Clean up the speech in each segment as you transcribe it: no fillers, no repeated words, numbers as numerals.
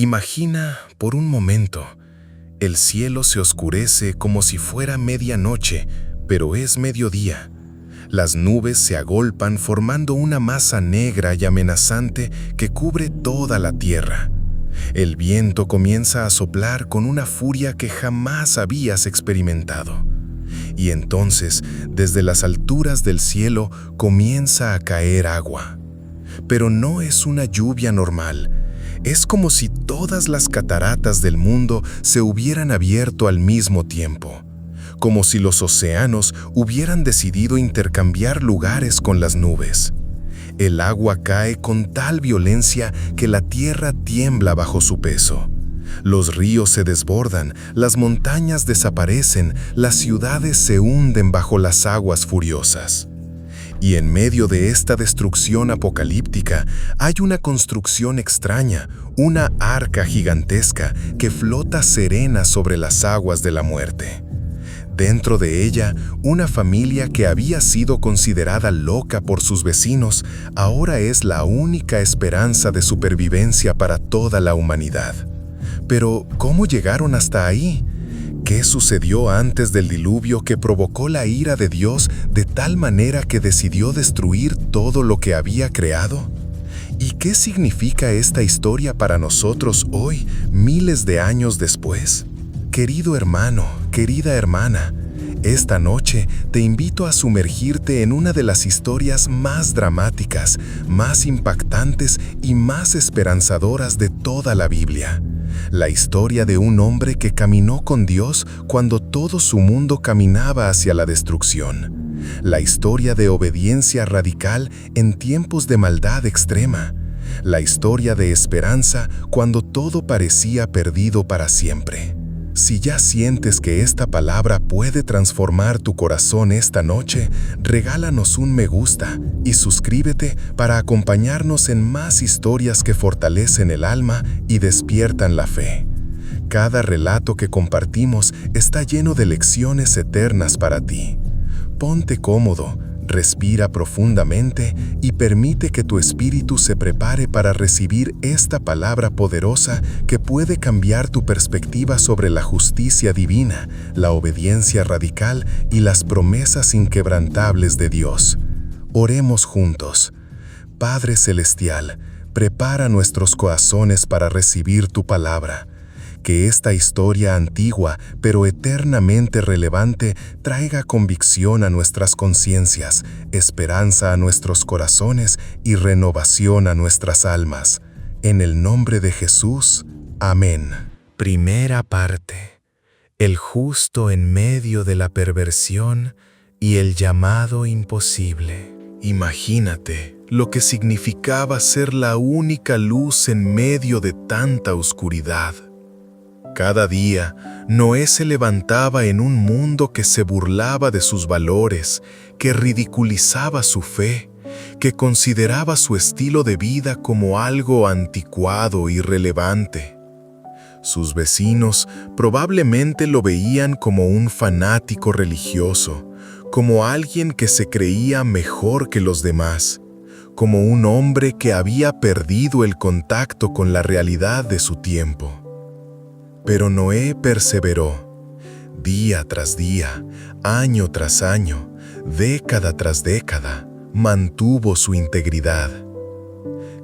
Imagina, por un momento, el cielo se oscurece como si fuera medianoche, pero es mediodía. Las nubes se agolpan formando una masa negra y amenazante que cubre toda la tierra. El viento comienza a soplar con una furia que jamás habías experimentado. Y entonces, desde las alturas del cielo, comienza a caer agua. Pero no es una lluvia normal. Es como si todas las cataratas del mundo se hubieran abierto al mismo tiempo. Como si los océanos hubieran decidido intercambiar lugares con las nubes. El agua cae con tal violencia que la tierra tiembla bajo su peso. Los ríos se desbordan, las montañas desaparecen, las ciudades se hunden bajo las aguas furiosas. Y en medio de esta destrucción apocalíptica hay una construcción extraña, una arca gigantesca que flota serena sobre las aguas de la muerte. Dentro de ella, una familia que había sido considerada loca por sus vecinos, ahora es la única esperanza de supervivencia para toda la humanidad. Pero, ¿cómo llegaron hasta ahí? ¿Qué sucedió antes del diluvio que provocó la ira de Dios de tal manera que decidió destruir todo lo que había creado? ¿Y qué significa esta historia para nosotros hoy, miles de años después? Querido hermano, querida hermana, esta noche te invito a sumergirte en una de las historias más dramáticas, más impactantes y más esperanzadoras de toda la Biblia. La historia de un hombre que caminó con Dios cuando todo su mundo caminaba hacia la destrucción. La historia de obediencia radical en tiempos de maldad extrema. La historia de esperanza cuando todo parecía perdido para siempre. Si ya sientes que esta palabra puede transformar tu corazón esta noche, regálanos un me gusta y suscríbete para acompañarnos en más historias que fortalecen el alma y despiertan la fe. Cada relato que compartimos está lleno de lecciones eternas para ti. Ponte cómodo, respira profundamente y permite que tu espíritu se prepare para recibir esta palabra poderosa que puede cambiar tu perspectiva sobre la justicia divina, la obediencia radical y las promesas inquebrantables de Dios. Oremos juntos. Padre Celestial, prepara nuestros corazones para recibir tu palabra. Que esta historia antigua, pero eternamente relevante, traiga convicción a nuestras conciencias, esperanza a nuestros corazones y renovación a nuestras almas. En el nombre de Jesús. Amén. Primera parte. El justo en medio de la perversión y el llamado imposible. Imagínate lo que significaba ser la única luz en medio de tanta oscuridad. Cada día, Noé se levantaba en un mundo que se burlaba de sus valores, que ridiculizaba su fe, que consideraba su estilo de vida como algo anticuado e irrelevante. Sus vecinos probablemente lo veían como un fanático religioso, como alguien que se creía mejor que los demás, como un hombre que había perdido el contacto con la realidad de su tiempo. Pero Noé perseveró. Día tras día, año tras año, década tras década, mantuvo su integridad.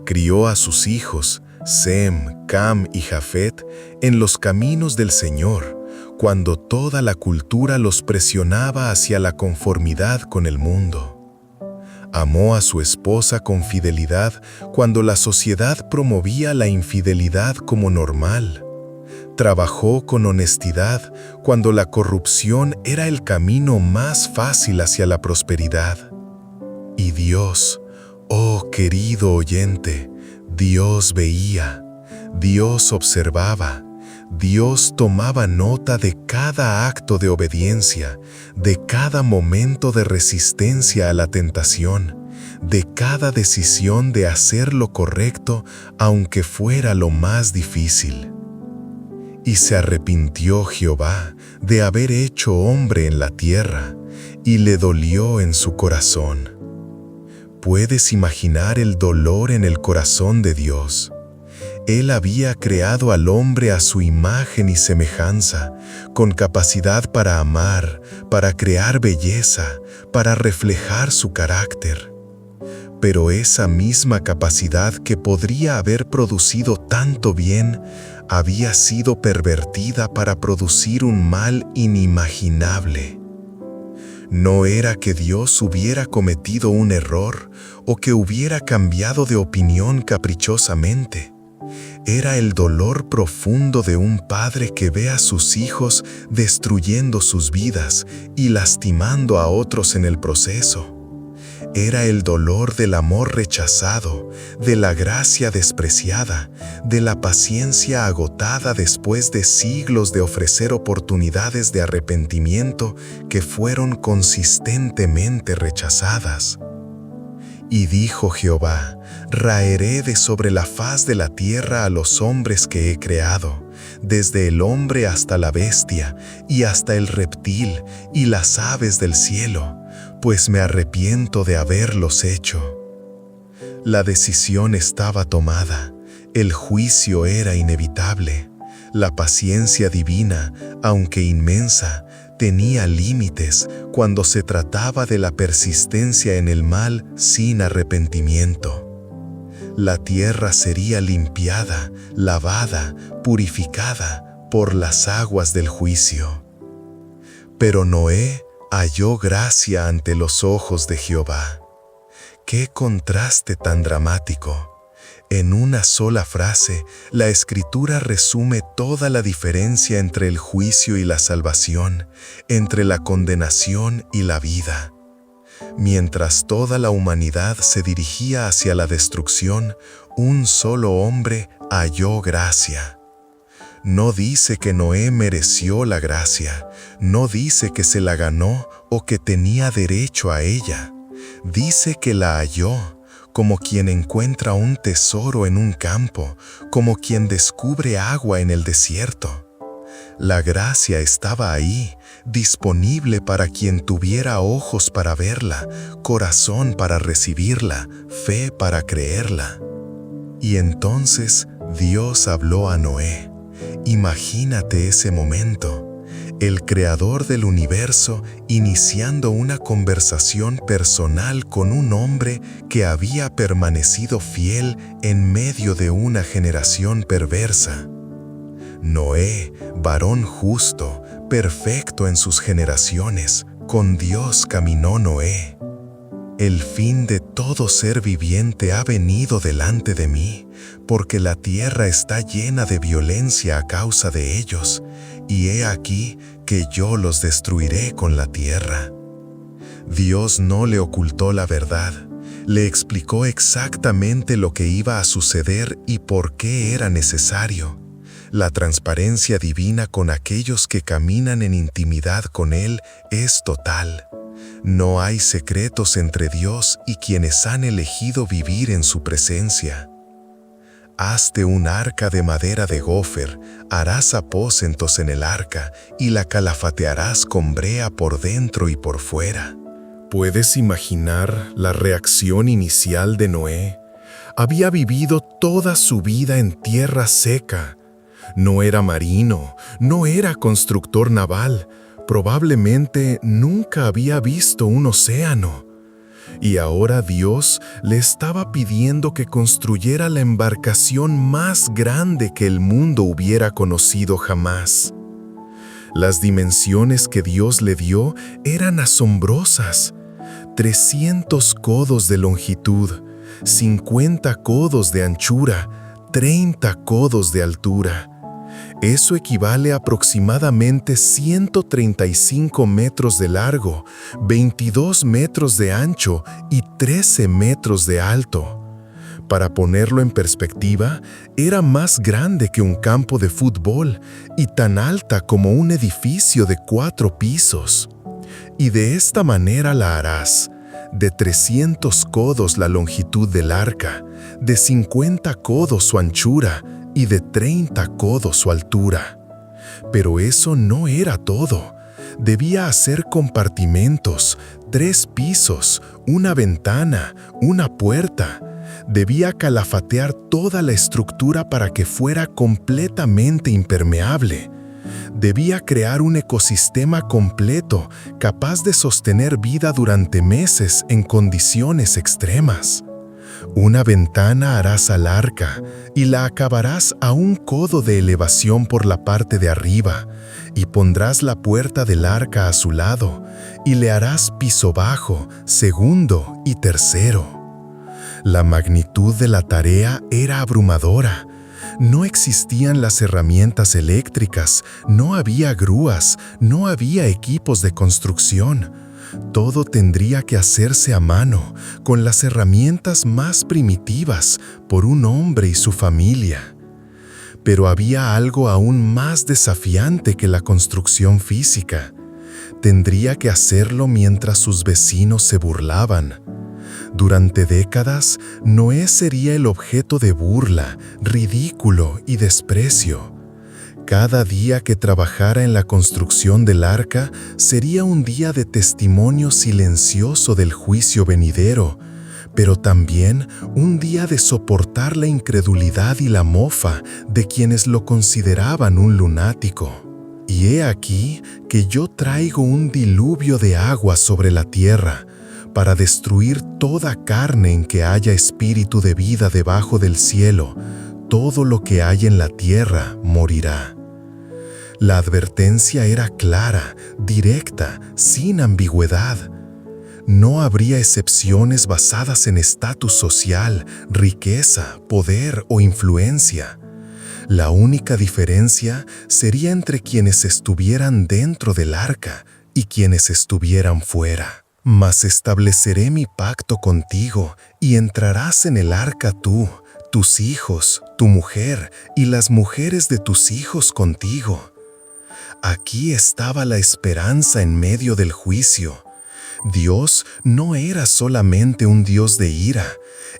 Crió a sus hijos, Sem, Cam y Jafet, en los caminos del Señor, cuando toda la cultura los presionaba hacia la conformidad con el mundo. Amó a su esposa con fidelidad cuando la sociedad promovía la infidelidad como normal. Trabajó con honestidad cuando la corrupción era el camino más fácil hacia la prosperidad. Y Dios, oh querido oyente, Dios veía, Dios observaba, Dios tomaba nota de cada acto de obediencia, de cada momento de resistencia a la tentación, de cada decisión de hacer lo correcto aunque fuera lo más difícil. Y se arrepintió Jehová de haber hecho hombre en la tierra, y le dolió en su corazón. ¿Puedes imaginar el dolor en el corazón de Dios? Él había creado al hombre a su imagen y semejanza, con capacidad para amar, para crear belleza, para reflejar su carácter. Pero esa misma capacidad que podría haber producido tanto bien, había sido pervertida para producir un mal inimaginable. No era que Dios hubiera cometido un error o que hubiera cambiado de opinión caprichosamente. Era el dolor profundo de un padre que ve a sus hijos destruyendo sus vidas y lastimando a otros en el proceso. Era el dolor del amor rechazado, de la gracia despreciada, de la paciencia agotada después de siglos de ofrecer oportunidades de arrepentimiento que fueron consistentemente rechazadas. Y dijo Jehová: raeré de sobre la faz de la tierra a los hombres que he creado, desde el hombre hasta la bestia, y hasta el reptil, y las aves del cielo, pues me arrepiento de haberlos hecho. La decisión estaba tomada, el juicio era inevitable. La paciencia divina, aunque inmensa, tenía límites cuando se trataba de la persistencia en el mal sin arrepentimiento. La tierra sería limpiada, lavada, purificada por las aguas del juicio. Pero Noé halló gracia ante los ojos de Jehová. ¡Qué contraste tan dramático! En una sola frase, la Escritura resume toda la diferencia entre el juicio y la salvación, entre la condenación y la vida. Mientras toda la humanidad se dirigía hacia la destrucción, un solo hombre halló gracia. No dice que Noé mereció la gracia, no dice que se la ganó o que tenía derecho a ella. Dice que la halló, como quien encuentra un tesoro en un campo, como quien descubre agua en el desierto. La gracia estaba ahí, disponible para quien tuviera ojos para verla, corazón para recibirla, fe para creerla. Y entonces Dios habló a Noé. Imagínate ese momento. El creador del universo iniciando una conversación personal con un hombre que había permanecido fiel en medio de una generación perversa. Noé, varón justo, perfecto en sus generaciones, con Dios caminó Noé. El fin de todo ser viviente ha venido delante de mí, porque la tierra está llena de violencia a causa de ellos, y he aquí que yo los destruiré con la tierra. Dios no le ocultó la verdad, le explicó exactamente lo que iba a suceder y por qué era necesario. La transparencia divina con aquellos que caminan en intimidad con Él es total. No hay secretos entre Dios y quienes han elegido vivir en su presencia. Hazte un arca de madera de gofer, harás aposentos en el arca y la calafatearás con brea por dentro y por fuera. ¿Puedes imaginar la reacción inicial de Noé? Había vivido toda su vida en tierra seca. No era marino, no era constructor naval, probablemente nunca había visto un océano. Y ahora Dios le estaba pidiendo que construyera la embarcación más grande que el mundo hubiera conocido jamás. Las dimensiones que Dios le dio eran asombrosas. 300 codos de longitud, 50 codos de anchura, 30 codos de altura. Eso equivale a aproximadamente 135 metros de largo, 22 metros de ancho y 13 metros de alto. Para ponerlo en perspectiva, era más grande que un campo de fútbol y tan alta como un edificio de 4 pisos. Y de esta manera la harás: de 300 codos la longitud del arca, de 50 codos su anchura y de 30 codos su altura. Pero eso no era todo. Debía hacer compartimentos, 3 pisos, una ventana, una puerta. Debía calafatear toda la estructura para que fuera completamente impermeable. Debía crear un ecosistema completo capaz de sostener vida durante meses en condiciones extremas. Una ventana harás al arca y la acabarás a un codo de elevación por la parte de arriba, y pondrás la puerta del arca a su lado, y le harás piso bajo, segundo y tercero. La magnitud de la tarea era abrumadora. No existían las herramientas eléctricas, no había grúas, no había equipos de construcción. Todo tendría que hacerse a mano, con las herramientas más primitivas, por un hombre y su familia. Pero había algo aún más desafiante que la construcción física. Tendría que hacerlo mientras sus vecinos se burlaban. Durante décadas, Noé sería el objeto de burla, ridículo y desprecio. Cada día que trabajara en la construcción del arca sería un día de testimonio silencioso del juicio venidero, pero también un día de soportar la incredulidad y la mofa de quienes lo consideraban un lunático. Y he aquí que yo traigo un diluvio de agua sobre la tierra, para destruir toda carne en que haya espíritu de vida debajo del cielo. Todo lo que hay en la tierra morirá. La advertencia era clara, directa, sin ambigüedad. No habría excepciones basadas en estatus social, riqueza, poder o influencia. La única diferencia sería entre quienes estuvieran dentro del arca y quienes estuvieran fuera. Mas estableceré mi pacto contigo, y entrarás en el arca tú, tus hijos, tu mujer, y las mujeres de tus hijos contigo. Aquí estaba la esperanza en medio del juicio. Dios no era solamente un Dios de ira,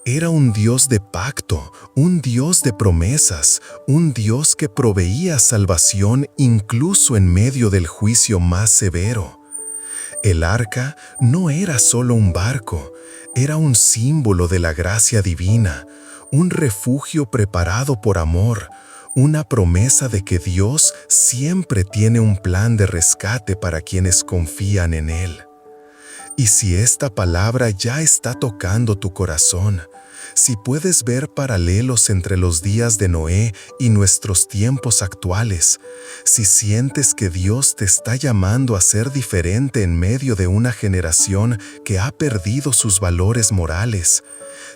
era un Dios de pacto, un Dios de promesas, un Dios que proveía salvación incluso en medio del juicio más severo. El arca no era solo un barco, era un símbolo de la gracia divina, un refugio preparado por amor, una promesa de que Dios siempre tiene un plan de rescate para quienes confían en Él. Y si esta palabra ya está tocando tu corazón, si puedes ver paralelos entre los días de Noé y nuestros tiempos actuales, si sientes que Dios te está llamando a ser diferente en medio de una generación que ha perdido sus valores morales,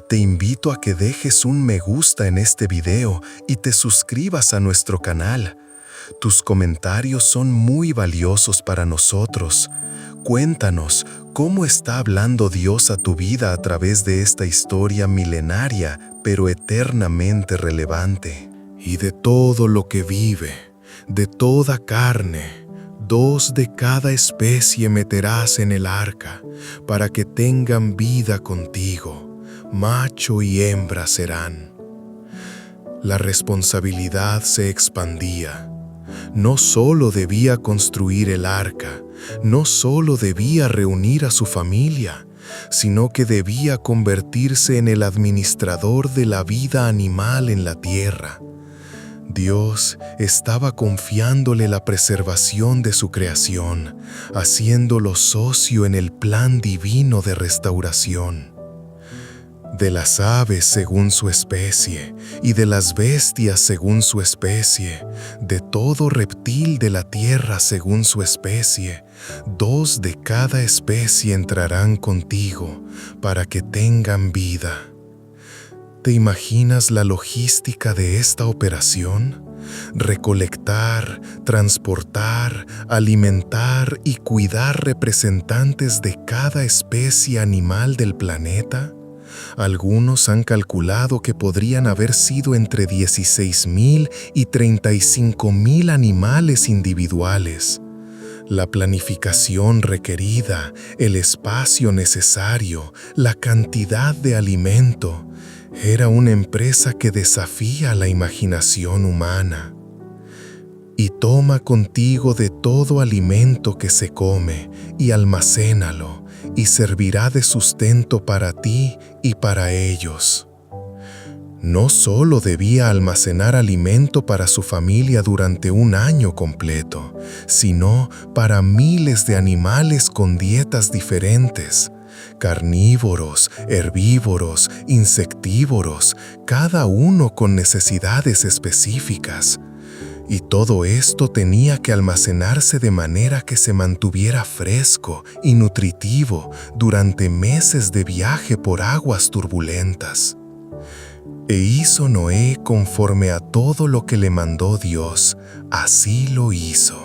te invito a que dejes un me gusta en este video y te suscribas a nuestro canal. Tus comentarios son muy valiosos para nosotros. Cuéntanos cómo está hablando Dios a tu vida a través de esta historia milenaria, pero eternamente relevante. Y de todo lo que vive, de toda carne, 2 de cada especie meterás en el arca, para que tengan vida contigo, macho y hembra serán. La responsabilidad se expandía. No solo debía construir el arca, no solo debía reunir a su familia, sino que debía convertirse en el administrador de la vida animal en la tierra. Dios estaba confiándole la preservación de su creación, haciéndolo socio en el plan divino de restauración. De las aves según su especie, y de las bestias según su especie, de todo reptil de la tierra según su especie, 2 de cada especie entrarán contigo, para que tengan vida. ¿Te imaginas la logística de esta operación? Recolectar, transportar, alimentar y cuidar representantes de cada especie animal del planeta. Algunos han calculado que podrían haber sido entre 16,000 y 35,000 animales individuales. La planificación requerida, el espacio necesario, la cantidad de alimento, era una empresa que desafía la imaginación humana. Y toma contigo de todo alimento que se come y almacénalo, y servirá de sustento para ti y para ellos. No solo debía almacenar alimento para su familia durante un año completo, sino para miles de animales con dietas diferentes. Carnívoros, herbívoros, insectívoros, cada uno con necesidades específicas. Y todo esto tenía que almacenarse de manera que se mantuviera fresco y nutritivo durante meses de viaje por aguas turbulentas. E hizo Noé conforme a todo lo que le mandó Dios, así lo hizo.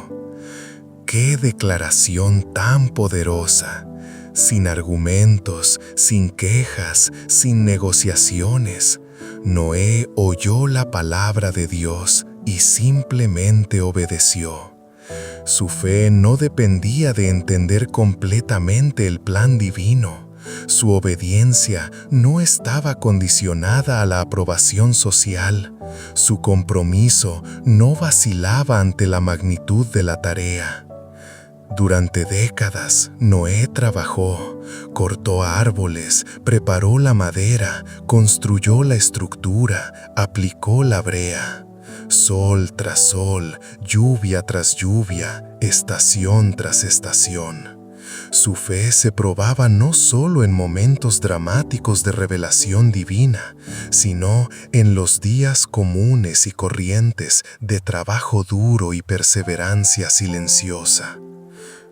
¡Qué declaración tan poderosa! Sin argumentos, sin quejas, sin negociaciones, Noé oyó la palabra de Dios y simplemente obedeció. Su fe no dependía de entender completamente el plan divino. Su obediencia no estaba condicionada a la aprobación social. Su compromiso no vacilaba ante la magnitud de la tarea. Durante décadas, Noé trabajó, cortó árboles, preparó la madera, construyó la estructura, aplicó la brea. Sol tras sol, lluvia tras lluvia, estación tras estación. Su fe se probaba no solo en momentos dramáticos de revelación divina, sino en los días comunes y corrientes de trabajo duro y perseverancia silenciosa.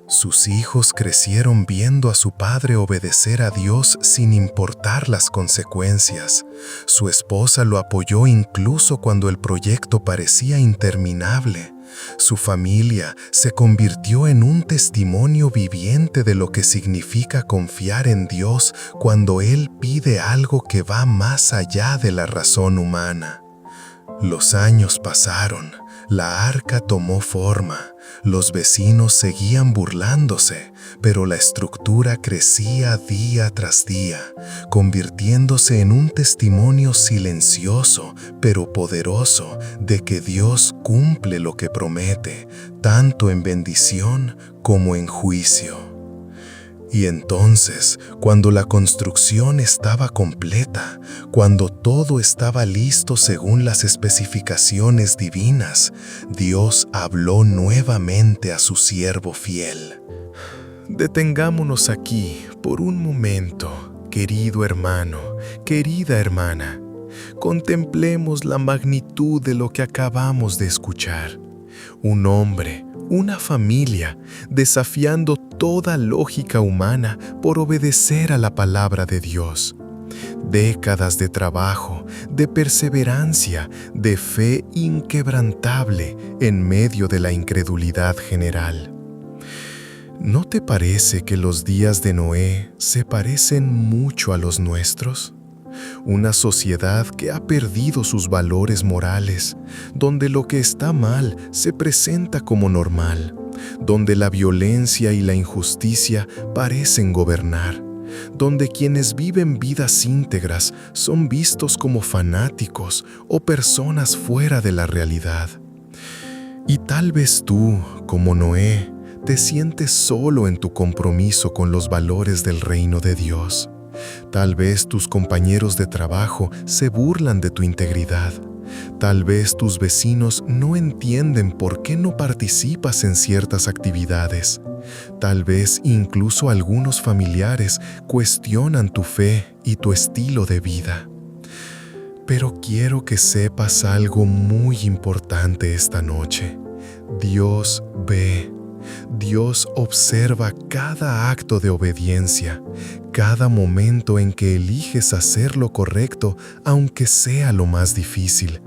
Sus hijos crecieron viendo a su padre obedecer a Dios sin importar las consecuencias. Su esposa lo apoyó incluso cuando el proyecto parecía interminable. Su familia se convirtió en un testimonio viviente de lo que significa confiar en Dios cuando Él pide algo que va más allá de la razón humana. Los años pasaron, la arca tomó forma, los vecinos seguían burlándose, pero la estructura crecía día tras día, convirtiéndose en un testimonio silencioso, pero poderoso, de que Dios cumple lo que promete, tanto en bendición como en juicio. Y entonces, cuando la construcción estaba completa, cuando todo estaba listo según las especificaciones divinas, Dios habló nuevamente a su siervo fiel. Detengámonos aquí por un momento, querido hermano, querida hermana. Contemplemos la magnitud de lo que acabamos de escuchar. Un hombre, una familia, desafiando toda lógica humana por obedecer a la palabra de Dios. Décadas de trabajo, de perseverancia, de fe inquebrantable en medio de la incredulidad general. ¿No te parece que los días de Noé se parecen mucho a los nuestros? Una sociedad que ha perdido sus valores morales, donde lo que está mal se presenta como normal, donde la violencia y la injusticia parecen gobernar, donde quienes viven vidas íntegras son vistos como fanáticos o personas fuera de la realidad. Y tal vez tú, como Noé, te sientes solo en tu compromiso con los valores del reino de Dios. Tal vez tus compañeros de trabajo se burlan de tu integridad. Tal vez tus vecinos no entienden por qué no participas en ciertas actividades. Tal vez incluso algunos familiares cuestionan tu fe y tu estilo de vida. Pero quiero que sepas algo muy importante esta noche. Dios ve. Dios observa cada acto de obediencia, cada momento en que eliges hacer lo correcto, aunque sea lo más difícil,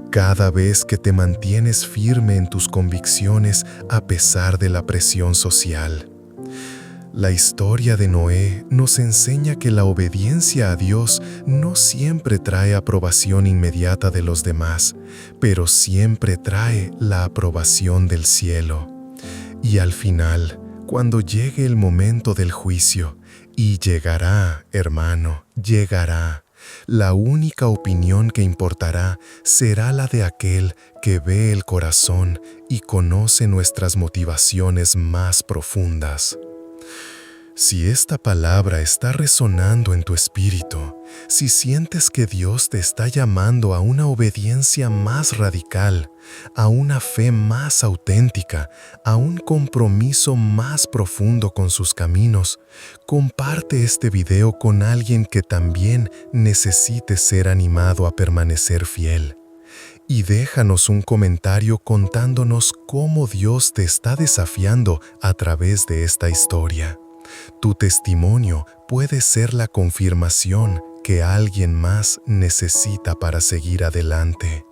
cada vez que te mantienes firme en tus convicciones a pesar de la presión social. La historia de Noé nos enseña que la obediencia a Dios no siempre trae aprobación inmediata de los demás, pero siempre trae la aprobación del cielo. Y al final, cuando llegue el momento del juicio, y llegará, hermano, llegará, la única opinión que importará será la de aquel que ve el corazón y conoce nuestras motivaciones más profundas. Si esta palabra está resonando en tu espíritu, si sientes que Dios te está llamando a una obediencia más radical, a una fe más auténtica, a un compromiso más profundo con sus caminos, comparte este video con alguien que también necesite ser animado a permanecer fiel. Y déjanos un comentario contándonos cómo Dios te está desafiando a través de esta historia. Tu testimonio puede ser la confirmación que alguien más necesita para seguir adelante.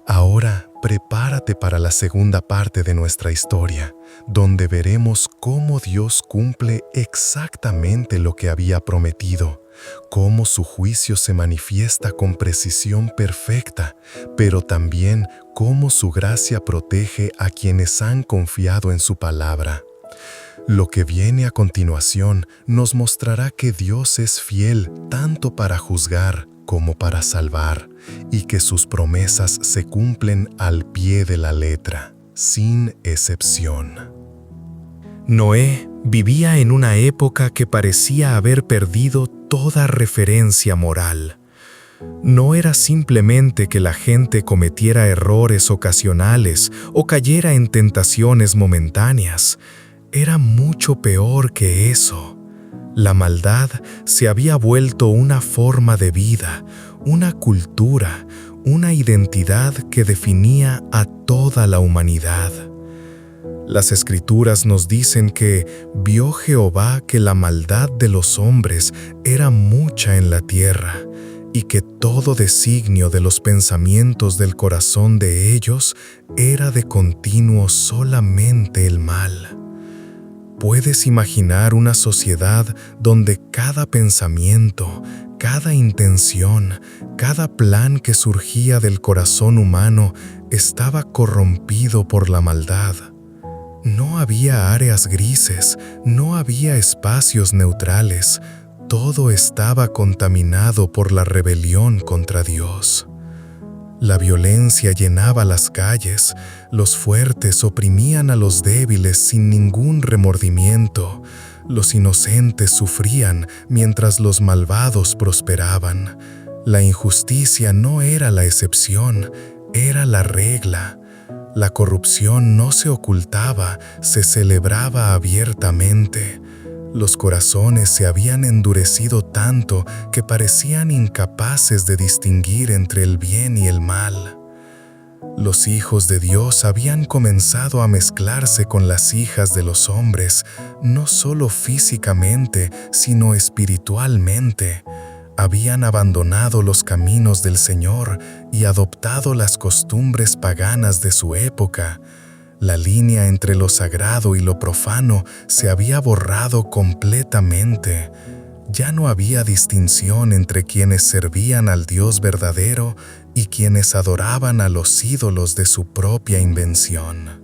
Ahora, prepárate para la segunda parte de nuestra historia, donde veremos cómo Dios cumple exactamente lo que había prometido, cómo su juicio se manifiesta con precisión perfecta, pero también cómo su gracia protege a quienes han confiado en su palabra. Lo que viene a continuación nos mostrará que Dios es fiel tanto para juzgar como para salvar, y que sus promesas se cumplen al pie de la letra, sin excepción. Noé vivía en una época que parecía haber perdido toda referencia moral. No era simplemente que la gente cometiera errores ocasionales o cayera en tentaciones momentáneas. Era mucho peor que eso. La maldad se había vuelto una forma de vida, una cultura, una identidad que definía a toda la humanidad. Las Escrituras nos dicen que vio Jehová que la maldad de los hombres era mucha en la tierra, y que todo designio de los pensamientos del corazón de ellos era de continuo solamente el mal. ¿Puedes imaginar una sociedad donde cada pensamiento, cada intención, cada plan que surgía del corazón humano estaba corrompido por la maldad? No había áreas grises, no había espacios neutrales, todo estaba contaminado por la rebelión contra Dios. La violencia llenaba las calles, los fuertes oprimían a los débiles sin ningún remordimiento, los inocentes sufrían mientras los malvados prosperaban. La injusticia no era la excepción, era la regla. La corrupción no se ocultaba, se celebraba abiertamente. Los corazones se habían endurecido tanto que parecían incapaces de distinguir entre el bien y el mal. Los hijos de Dios habían comenzado a mezclarse con las hijas de los hombres, no solo físicamente, sino espiritualmente. Habían abandonado los caminos del Señor y adoptado las costumbres paganas de su época. La línea entre lo sagrado y lo profano se había borrado completamente. Ya no había distinción entre quienes servían al Dios verdadero y quienes adoraban a los ídolos de su propia invención.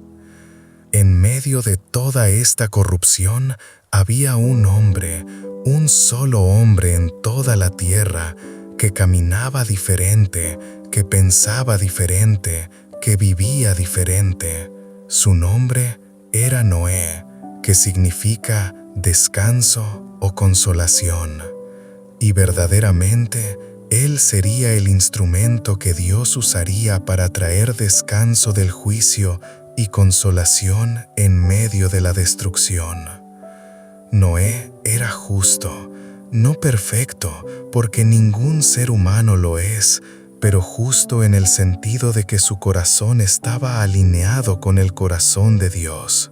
En medio de toda esta corrupción había un hombre, un solo hombre en toda la tierra, que caminaba diferente, que pensaba diferente, que vivía diferente. Su nombre era Noé, que significa descanso o consolación. Y verdaderamente, él sería el instrumento que Dios usaría para traer descanso del juicio y consolación en medio de la destrucción. Noé era justo, no perfecto, porque ningún ser humano lo es, pero justo en el sentido de que su corazón estaba alineado con el corazón de Dios.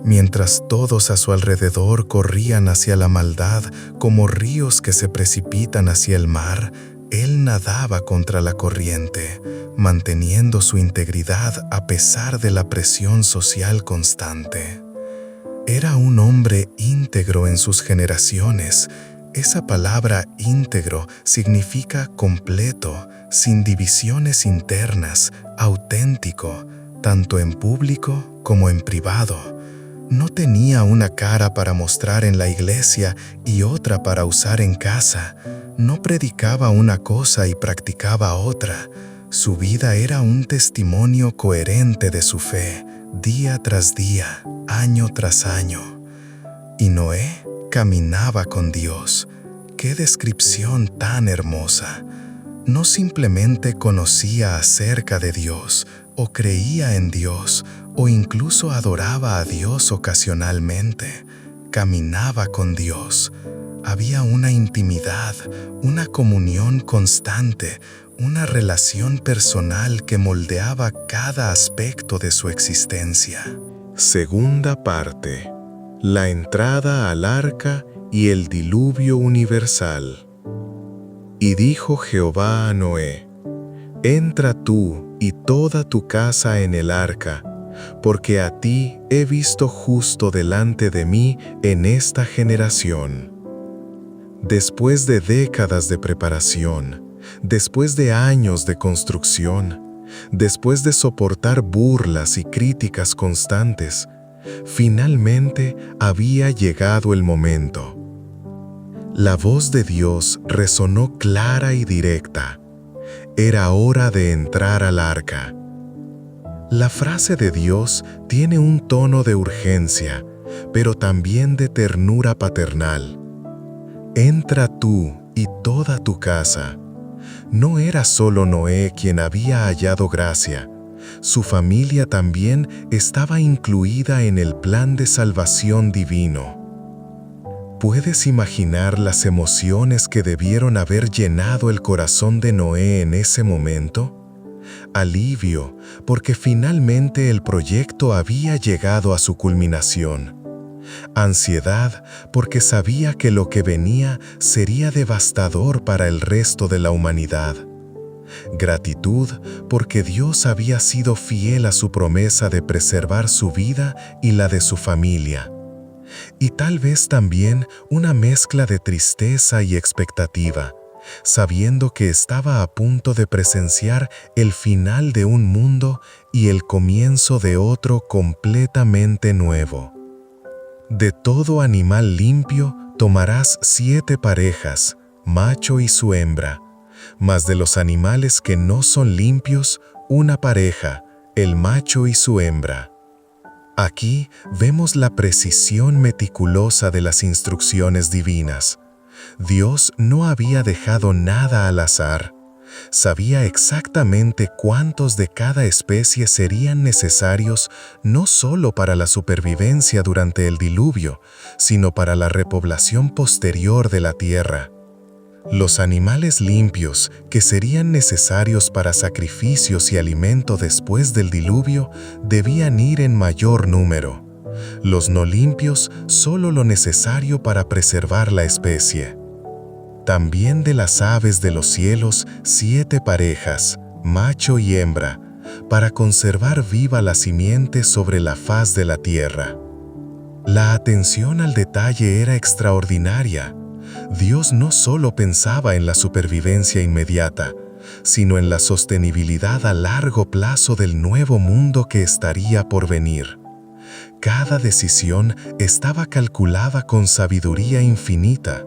Mientras todos a su alrededor corrían hacia la maldad como ríos que se precipitan hacia el mar, él nadaba contra la corriente, manteniendo su integridad a pesar de la presión social constante. Era un hombre íntegro en sus generaciones. Esa palabra íntegro significa completo, sin divisiones internas, auténtico, tanto en público como en privado. No tenía una cara para mostrar en la iglesia y otra para usar en casa. No predicaba una cosa y practicaba otra. Su vida era un testimonio coherente de su fe, día tras día, año tras año. Y Noé caminaba con Dios. ¡Qué descripción tan hermosa! No simplemente conocía acerca de Dios, o creía en Dios, o incluso adoraba a Dios ocasionalmente. Caminaba con Dios. Había una intimidad, una comunión constante, una relación personal que moldeaba cada aspecto de su existencia. Segunda parte. La entrada al arca y el diluvio universal. Y dijo Jehová a Noé: Entra tú y toda tu casa en el arca, porque a ti he visto justo delante de mí en esta generación. Después de décadas de preparación, después de años de construcción, después de soportar burlas y críticas constantes, finalmente había llegado el momento. La voz de Dios resonó clara y directa. Era hora de entrar al arca. La frase de Dios tiene un tono de urgencia, pero también de ternura paternal. Entra tú y toda tu casa. No era solo Noé quien había hallado gracia. Su familia también estaba incluida en el plan de salvación divino. ¿Puedes imaginar las emociones que debieron haber llenado el corazón de Noé en ese momento? Alivio, porque finalmente el proyecto había llegado a su culminación. Ansiedad, porque sabía que lo que venía sería devastador para el resto de la humanidad. Gratitud, porque Dios había sido fiel a su promesa de preservar su vida y la de su familia. Y tal vez también una mezcla de tristeza y expectativa, sabiendo que estaba a punto de presenciar el final de un mundo y el comienzo de otro completamente nuevo. De todo animal limpio tomarás 7 parejas, macho y su hembra, mas de los animales que no son limpios, una pareja, el macho y su hembra. Aquí vemos la precisión meticulosa de las instrucciones divinas. Dios no había dejado nada al azar. Sabía exactamente cuántos de cada especie serían necesarios no solo para la supervivencia durante el diluvio, sino para la repoblación posterior de la tierra. Los animales limpios, que serían necesarios para sacrificios y alimento después del diluvio, debían ir en mayor número. Los no limpios, solo lo necesario para preservar la especie. También de las aves de los cielos 7 parejas, macho y hembra, para conservar viva la simiente sobre la faz de la tierra. La atención al detalle era extraordinaria. Dios no solo pensaba en la supervivencia inmediata, sino en la sostenibilidad a largo plazo del nuevo mundo que estaría por venir. Cada decisión estaba calculada con sabiduría infinita.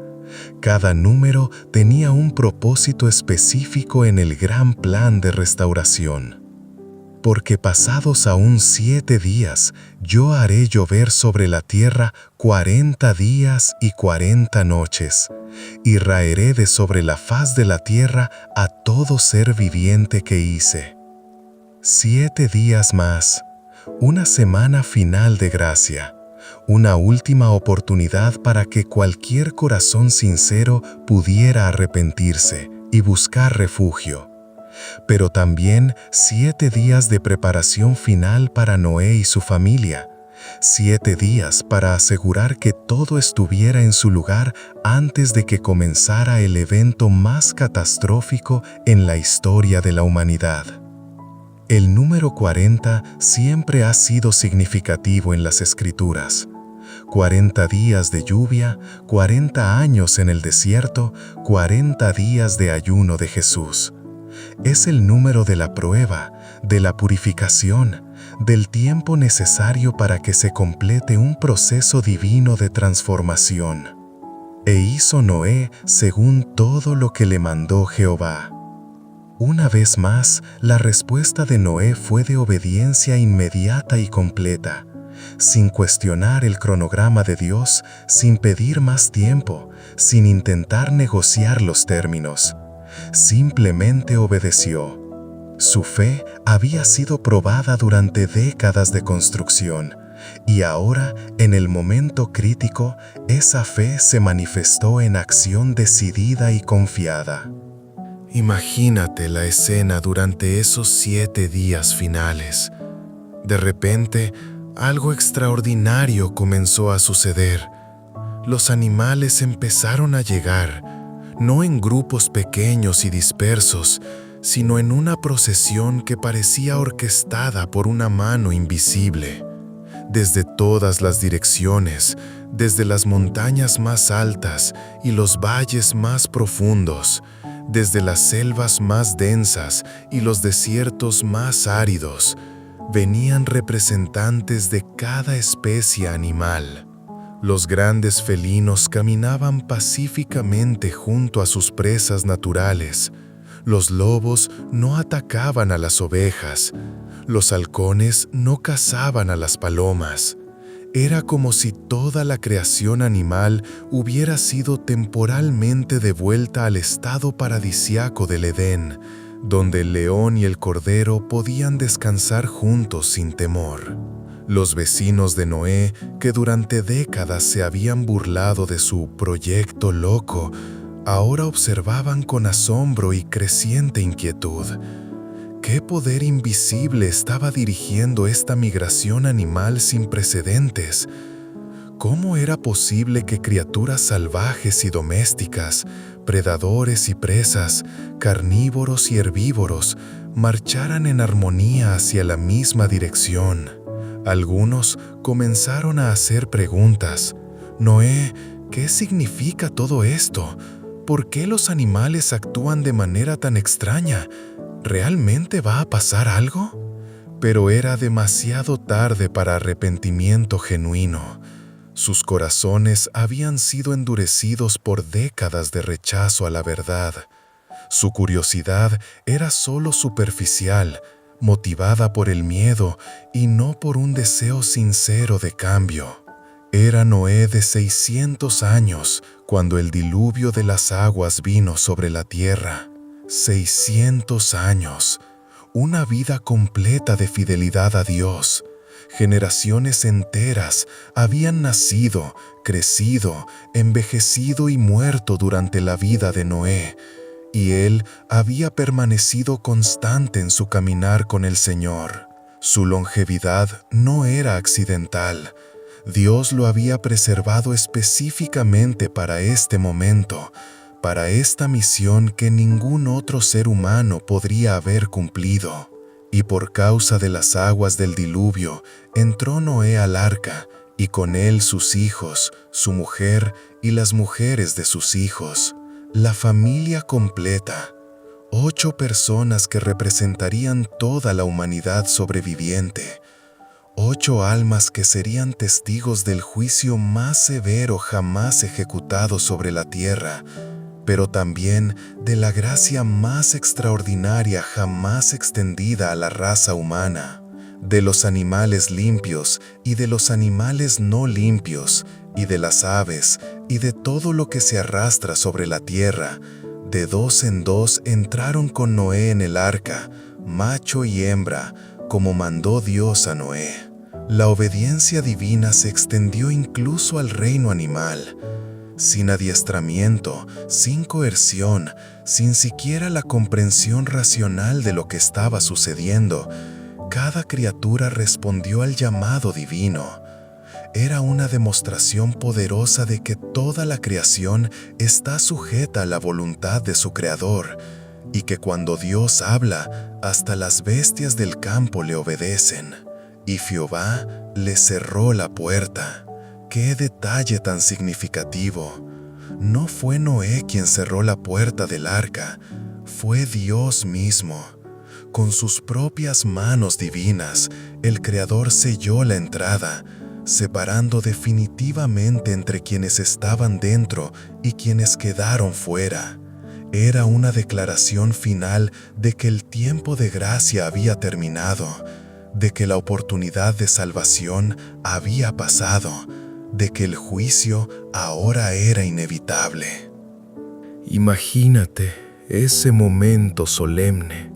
Cada número tenía un propósito específico en el gran plan de restauración. Porque pasados aún 7 días, yo haré llover sobre la tierra 40 días y 40 noches, y raeré de sobre la faz de la tierra a todo ser viviente que hice. 7 días más, una semana final de gracia, una última oportunidad para que cualquier corazón sincero pudiera arrepentirse y buscar refugio. Pero también 7 días de preparación final para Noé y su familia, 7 días para asegurar que todo estuviera en su lugar antes de que comenzara el evento más catastrófico en la historia de la humanidad. El número 40 siempre ha sido significativo en las Escrituras. 40 días de lluvia, 40 años en el desierto, 40 días de ayuno de Jesús. Es el número de la prueba, de la purificación, del tiempo necesario para que se complete un proceso divino de transformación. E hizo Noé según todo lo que le mandó Jehová. Una vez más, la respuesta de Noé fue de obediencia inmediata y completa. sin cuestionar el cronograma de Dios, sin pedir más tiempo, sin intentar negociar los términos. Simplemente obedeció. Su fe había sido probada durante décadas de construcción, y ahora, en el momento crítico, esa fe se manifestó en acción decidida y confiada. Imagínate la escena durante esos 7 días finales. De repente, algo extraordinario comenzó a suceder. Los animales empezaron a llegar, no en grupos pequeños y dispersos, sino en una procesión que parecía orquestada por una mano invisible. Desde todas las direcciones, desde las montañas más altas y los valles más profundos, desde las selvas más densas y los desiertos más áridos, venían representantes de cada especie animal. Los grandes felinos caminaban pacíficamente junto a sus presas naturales. Los lobos no atacaban a las ovejas. Los halcones no cazaban a las palomas. Era como si toda la creación animal hubiera sido temporalmente devuelta al estado paradisíaco del Edén, donde el león y el cordero podían descansar juntos sin temor. Los vecinos de Noé, que durante décadas se habían burlado de su proyecto loco, ahora observaban con asombro y creciente inquietud. ¿Qué poder invisible estaba dirigiendo esta migración animal sin precedentes? ¿Cómo era posible que criaturas salvajes y domésticas, predadores y presas, carnívoros y herbívoros, marcharan en armonía hacia la misma dirección? Algunos comenzaron a hacer preguntas. Noé, ¿qué significa todo esto? ¿Por qué los animales actúan de manera tan extraña? ¿Realmente va a pasar algo? Pero era demasiado tarde para arrepentimiento genuino. Sus corazones habían sido endurecidos por décadas de rechazo a la verdad. Su curiosidad era solo superficial, motivada por el miedo y no por un deseo sincero de cambio. Era Noé de 600 años cuando el diluvio de las aguas vino sobre la tierra. 600 años, una vida completa de fidelidad a Dios. Generaciones enteras habían nacido, crecido, envejecido y muerto durante la vida de Noé, y él había permanecido constante en su caminar con el Señor. Su longevidad no era accidental. Dios lo había preservado específicamente para este momento, para esta misión que ningún otro ser humano podría haber cumplido. Y por causa de las aguas del diluvio, entró Noé al arca, y con él sus hijos, su mujer y las mujeres de sus hijos, la familia completa, 8 personas que representarían toda la humanidad sobreviviente, 8 almas que serían testigos del juicio más severo jamás ejecutado sobre la tierra, pero también de la gracia más extraordinaria jamás extendida a la raza humana, de los animales limpios y de los animales no limpios, y de las aves, y de todo lo que se arrastra sobre la tierra. De 2 en 2 entraron con Noé en el arca, macho y hembra, como mandó Dios a Noé. La obediencia divina se extendió incluso al reino animal. Sin adiestramiento, sin coerción, sin siquiera la comprensión racional de lo que estaba sucediendo, cada criatura respondió al llamado divino. Era una demostración poderosa de que toda la creación está sujeta a la voluntad de su Creador, y que cuando Dios habla, hasta las bestias del campo le obedecen. Y Jehová le cerró la puerta. ¡Qué detalle tan significativo! No fue Noé quien cerró la puerta del arca, fue Dios mismo. Con sus propias manos divinas, el Creador selló la entrada, separando definitivamente entre quienes estaban dentro y quienes quedaron fuera. Era una declaración final de que el tiempo de gracia había terminado, de que la oportunidad de salvación había pasado, de que el juicio ahora era inevitable. Imagínate ese momento solemne.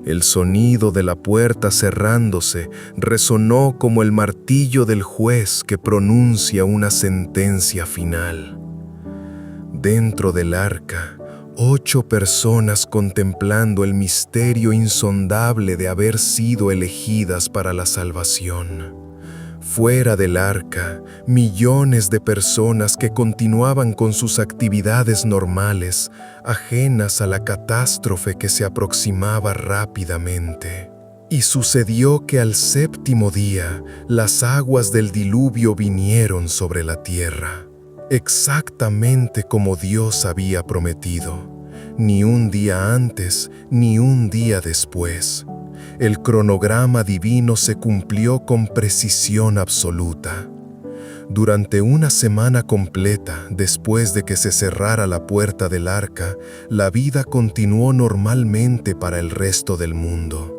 El sonido de la puerta cerrándose resonó como el martillo del juez que pronuncia una sentencia final. Dentro del arca, 8 personas contemplando el misterio insondable de haber sido elegidas para la salvación. Fuera del arca, millones de personas que continuaban con sus actividades normales, ajenas a la catástrofe que se aproximaba rápidamente. Y sucedió que al 7º día, las aguas del diluvio vinieron sobre la tierra, exactamente como Dios había prometido, ni un día antes, ni un día después. El cronograma divino se cumplió con precisión absoluta. Durante una semana completa, después de que se cerrara la puerta del arca, la vida continuó normalmente para el resto del mundo.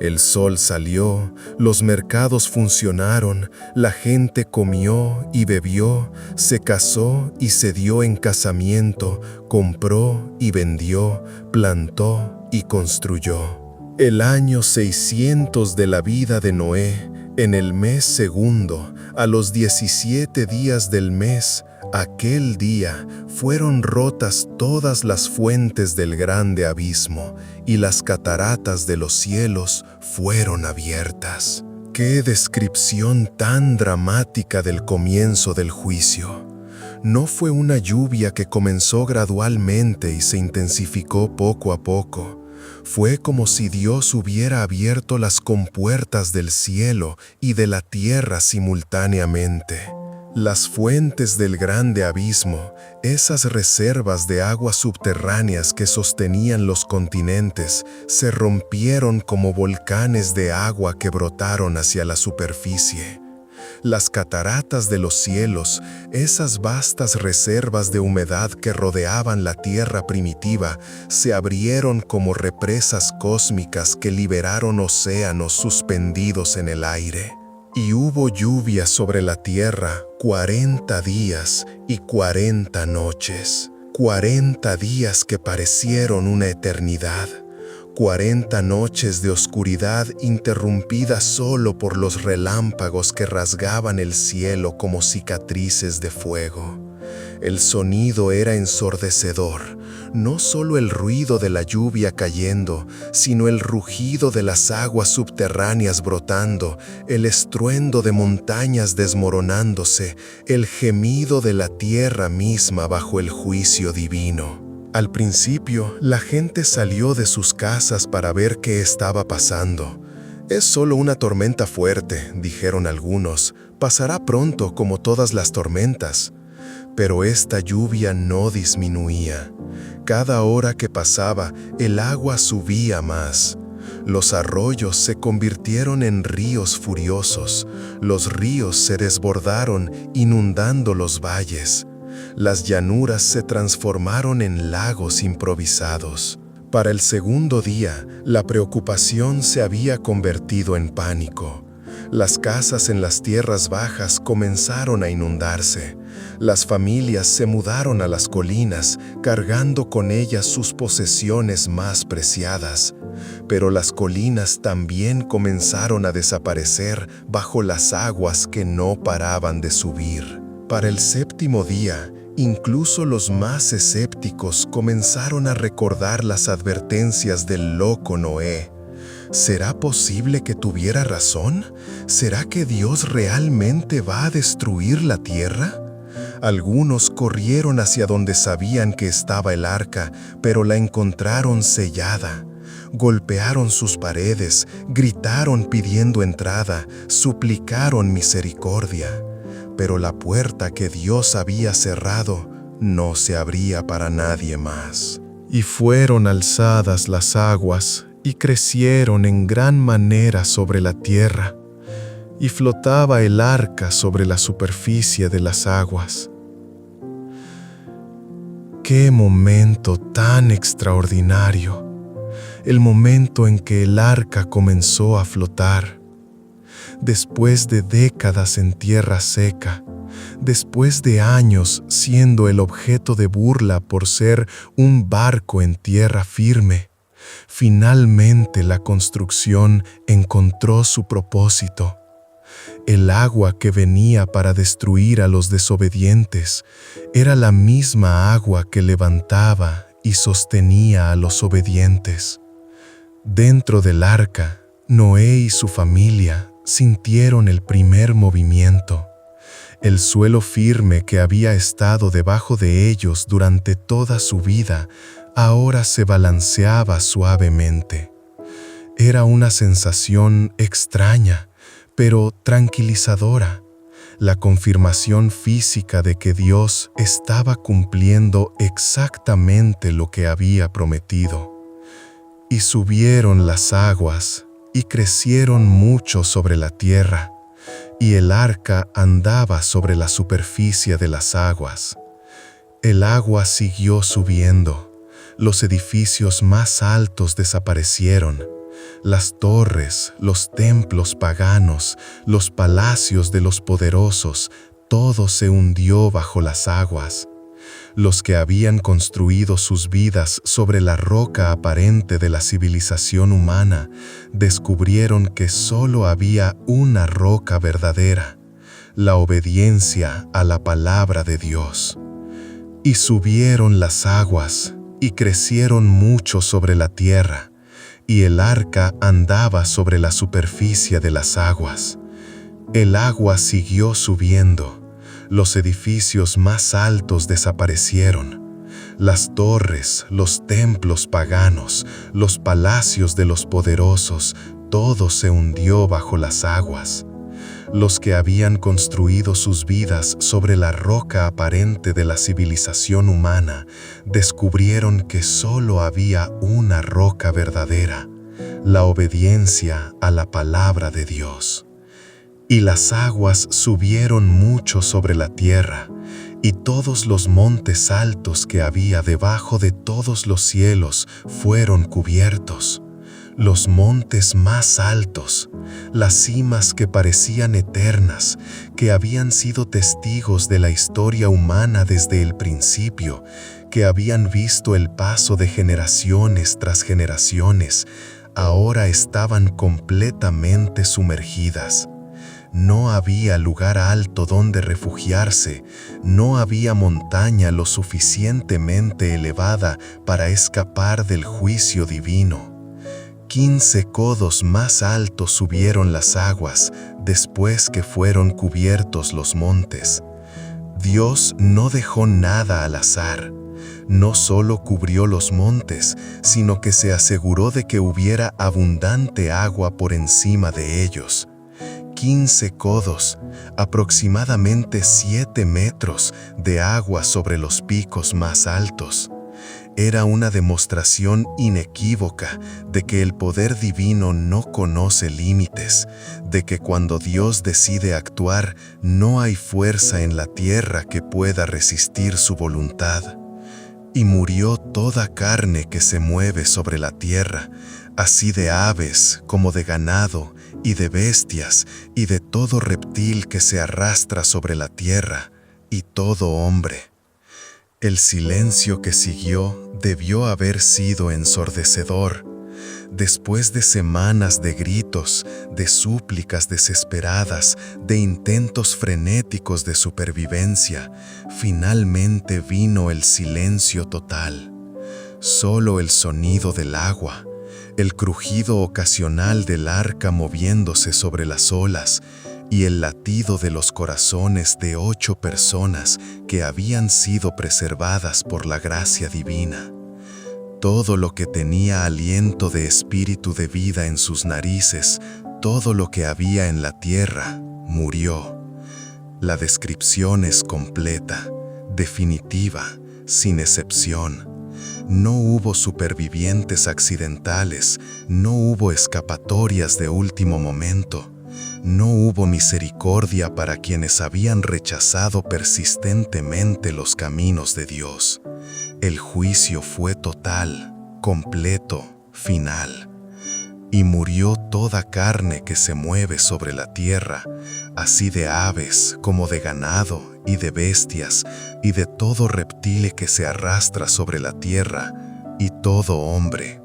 El sol salió, los mercados funcionaron, la gente comió y bebió, se casó y se dio en casamiento, compró y vendió, plantó y construyó. El año 600 de la vida de Noé, en el mes segundo, a los 17 días del mes, aquel día fueron rotas todas las fuentes del grande abismo y las cataratas de los cielos fueron abiertas. ¡Qué descripción tan dramática del comienzo del juicio! No fue una lluvia que comenzó gradualmente y se intensificó poco a poco. Fue como si Dios hubiera abierto las compuertas del cielo y de la tierra simultáneamente. Las fuentes del grande abismo, esas reservas de aguas subterráneas que sostenían los continentes, se rompieron como volcanes de agua que brotaron hacia la superficie. Las cataratas de los cielos, esas vastas reservas de humedad que rodeaban la tierra primitiva, se abrieron como represas cósmicas que liberaron océanos suspendidos en el aire. Y hubo lluvia sobre la tierra 40 días y 40 noches, 40 días que parecieron una eternidad. 40 noches de oscuridad interrumpidas solo por los relámpagos que rasgaban el cielo como cicatrices de fuego. El sonido era ensordecedor, no solo el ruido de la lluvia cayendo, sino el rugido de las aguas subterráneas brotando, el estruendo de montañas desmoronándose, el gemido de la tierra misma bajo el juicio divino. Al principio, la gente salió de sus casas para ver qué estaba pasando. «Es solo una tormenta fuerte», dijeron algunos. «Pasará pronto como todas las tormentas». Pero esta lluvia no disminuía. Cada hora que pasaba, el agua subía más. Los arroyos se convirtieron en ríos furiosos. Los ríos se desbordaron, inundando los valles. Las llanuras se transformaron en lagos improvisados. Para el segundo día, la preocupación se había convertido en pánico. Las casas en las tierras bajas comenzaron a inundarse. Las familias se mudaron a las colinas, cargando con ellas sus posesiones más preciadas. Pero las colinas también comenzaron a desaparecer bajo las aguas que no paraban de subir. Para el 7º día, incluso los más escépticos comenzaron a recordar las advertencias del loco Noé. ¿Será posible que tuviera razón? ¿Será que Dios realmente va a destruir la tierra? Algunos corrieron hacia donde sabían que estaba el arca, pero la encontraron sellada. Golpearon sus paredes, gritaron pidiendo entrada, suplicaron misericordia. Pero la puerta que Dios había cerrado no se abría para nadie más. Y fueron alzadas las aguas y crecieron en gran manera sobre la tierra, y flotaba el arca sobre la superficie de las aguas. ¡Qué momento tan extraordinario! el momento en que el arca comenzó a flotar. Después de décadas en tierra seca, después de años siendo el objeto de burla por ser un barco en tierra firme, finalmente la construcción encontró su propósito. El agua que venía para destruir a los desobedientes era la misma agua que levantaba y sostenía a los obedientes. Dentro del arca, Noé y su familia sintieron el primer movimiento. El suelo firme que había estado debajo de ellos durante toda su vida ahora se balanceaba suavemente. Era una sensación extraña, pero tranquilizadora, la confirmación física de que Dios estaba cumpliendo exactamente lo que había prometido. Y subieron las aguas y crecieron mucho sobre la tierra, y el arca andaba sobre la superficie de las aguas. El agua siguió subiendo, los edificios más altos desaparecieron, las torres, los templos paganos, los palacios de los poderosos, todo se hundió bajo las aguas. Los que habían construido sus vidas sobre la roca aparente de la civilización humana descubrieron que solo había una roca verdadera, la obediencia a la palabra de Dios. Y subieron las aguas y crecieron mucho sobre la tierra, y el arca andaba sobre la superficie de las aguas. El agua siguió subiendo. Los edificios más altos desaparecieron. Las torres, los templos paganos, los palacios de los poderosos, todo se hundió bajo las aguas. Los que habían construido sus vidas sobre la roca aparente de la civilización humana descubrieron que solo había una roca verdadera, la obediencia a la palabra de Dios. Y las aguas subieron mucho sobre la tierra, y todos los montes altos que había debajo de todos los cielos fueron cubiertos. Los montes más altos, las cimas que parecían eternas, que habían sido testigos de la historia humana desde el principio, que habían visto el paso de generaciones tras generaciones, ahora estaban completamente sumergidas. No había lugar alto donde refugiarse, no había montaña lo suficientemente elevada para escapar del juicio divino. 15 codos más altos subieron las aguas después que fueron cubiertos los montes. Dios no dejó nada al azar. No solo cubrió los montes, sino que se aseguró de que hubiera abundante agua por encima de ellos. 15 codos, aproximadamente 7 metros de agua sobre los picos más altos. Era una demostración inequívoca de que el poder divino no conoce límites, de que cuando Dios decide actuar, no hay fuerza en la tierra que pueda resistir su voluntad. Y murió toda carne que se mueve sobre la tierra, así de aves como de ganado, y de bestias, y de todo reptil que se arrastra sobre la tierra, y todo hombre. El silencio que siguió debió haber sido ensordecedor. Después de semanas de gritos, de súplicas desesperadas, de intentos frenéticos de supervivencia, finalmente vino el silencio total. Solo el sonido del agua, el crujido ocasional del arca moviéndose sobre las olas, y el latido de los corazones de 8 personas que habían sido preservadas por la gracia divina. Todo lo que tenía aliento de espíritu de vida en sus narices, todo lo que había en la tierra, murió. La descripción es completa, definitiva, sin excepción. No hubo supervivientes accidentales, no hubo escapatorias de último momento. No hubo misericordia para quienes habían rechazado persistentemente los caminos de Dios. El juicio fue total, completo, final. Y murió toda carne que se mueve sobre la tierra, así de aves como de ganado y de bestias, y de todo reptil que se arrastra sobre la tierra, y todo hombre.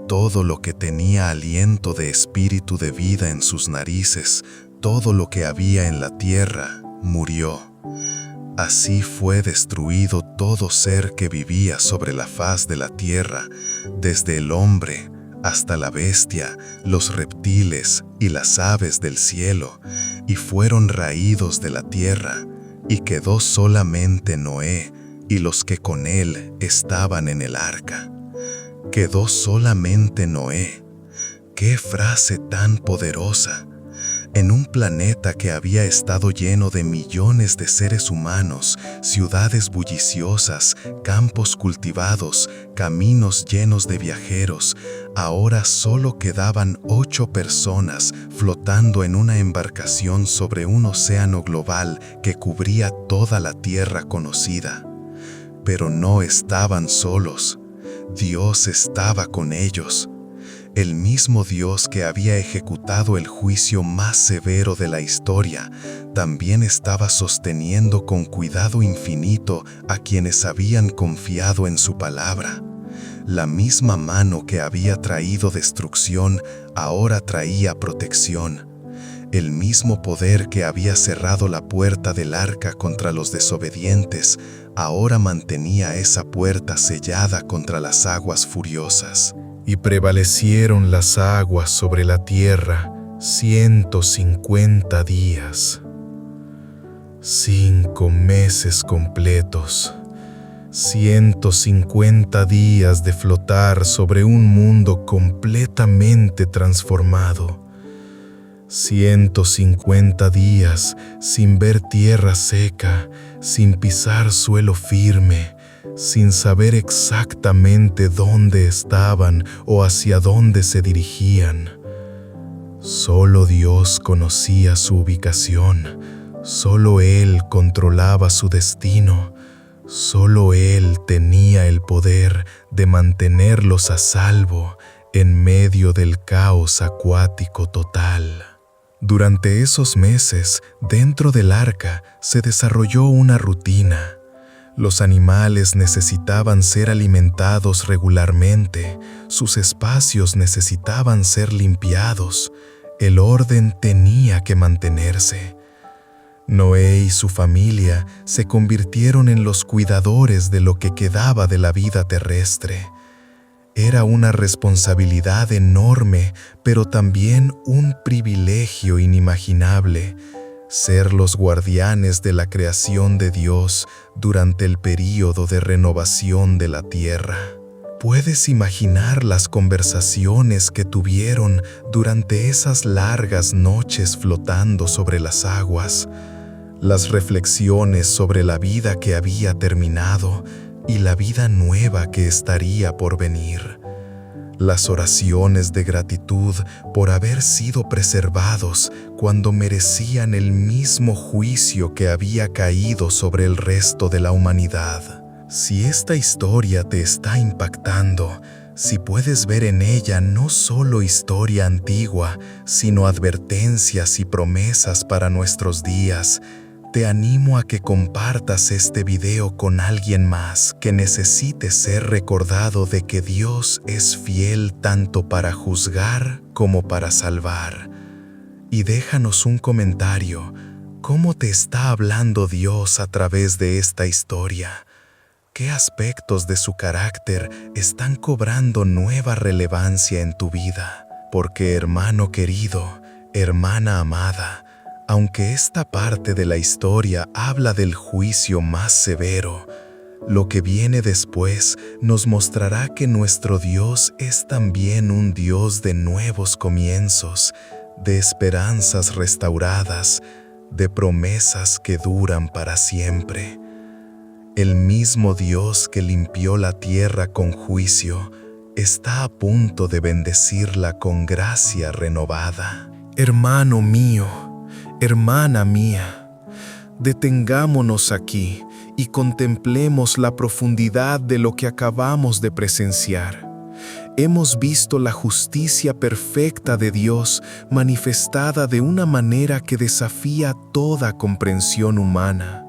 Todo lo que tenía aliento de espíritu de vida en sus narices, todo lo que había en la tierra, murió. Así fue destruido todo ser que vivía sobre la faz de la tierra, desde el hombre hasta la bestia, los reptiles y las aves del cielo, y fueron raídos de la tierra, y quedó solamente Noé y los que con él estaban en el arca. Quedó solamente Noé. ¡Qué frase tan poderosa! En un planeta que había estado lleno de millones de seres humanos, ciudades bulliciosas, campos cultivados, caminos llenos de viajeros, ahora solo quedaban 8 personas flotando en una embarcación sobre un océano global que cubría toda la tierra conocida. Pero no estaban solos. Dios estaba con ellos. El mismo Dios que había ejecutado el juicio más severo de la historia, también estaba sosteniendo con cuidado infinito a quienes habían confiado en su palabra. La misma mano que había traído destrucción, ahora traía protección. El mismo poder que había cerrado la puerta del arca contra los desobedientes, ahora mantenía esa puerta sellada contra las aguas furiosas. Y prevalecieron las aguas sobre la tierra 150 días. 5 meses completos. 150 días de flotar sobre un mundo completamente transformado. 150 días sin ver tierra seca, sin pisar suelo firme, sin saber exactamente dónde estaban o hacia dónde se dirigían. Solo Dios conocía su ubicación, solo Él controlaba su destino, solo Él tenía el poder de mantenerlos a salvo en medio del caos acuático total. Durante esos meses, dentro del arca, se desarrolló una rutina. Los animales necesitaban ser alimentados regularmente, sus espacios necesitaban ser limpiados, el orden tenía que mantenerse. Noé y su familia se convirtieron en los cuidadores de lo que quedaba de la vida terrestre. Era una responsabilidad enorme, pero también un privilegio inimaginable. Ser los guardianes de la creación de Dios durante el período de renovación de la tierra. ¿Puedes imaginar las conversaciones que tuvieron durante esas largas noches flotando sobre las aguas? Las reflexiones sobre la vida que había terminado y la vida nueva que estaría por venir. Las oraciones de gratitud por haber sido preservados cuando merecían el mismo juicio que había caído sobre el resto de la humanidad. Si esta historia te está impactando, si puedes ver en ella no solo historia antigua, sino advertencias y promesas para nuestros días, te animo a que compartas este video con alguien más que necesite ser recordado de que Dios es fiel tanto para juzgar como para salvar. Y déjanos un comentario. ¿Cómo te está hablando Dios a través de esta historia? ¿Qué aspectos de su carácter están cobrando nueva relevancia en tu vida? Porque, hermano querido, hermana amada, aunque esta parte de la historia habla del juicio más severo, lo que viene después nos mostrará que nuestro Dios es también un Dios de nuevos comienzos, de esperanzas restauradas, de promesas que duran para siempre. El mismo Dios que limpió la tierra con juicio está a punto de bendecirla con gracia renovada. Hermano mío, hermana mía, detengámonos aquí y contemplemos la profundidad de lo que acabamos de presenciar. Hemos visto la justicia perfecta de Dios manifestada de una manera que desafía toda comprensión humana.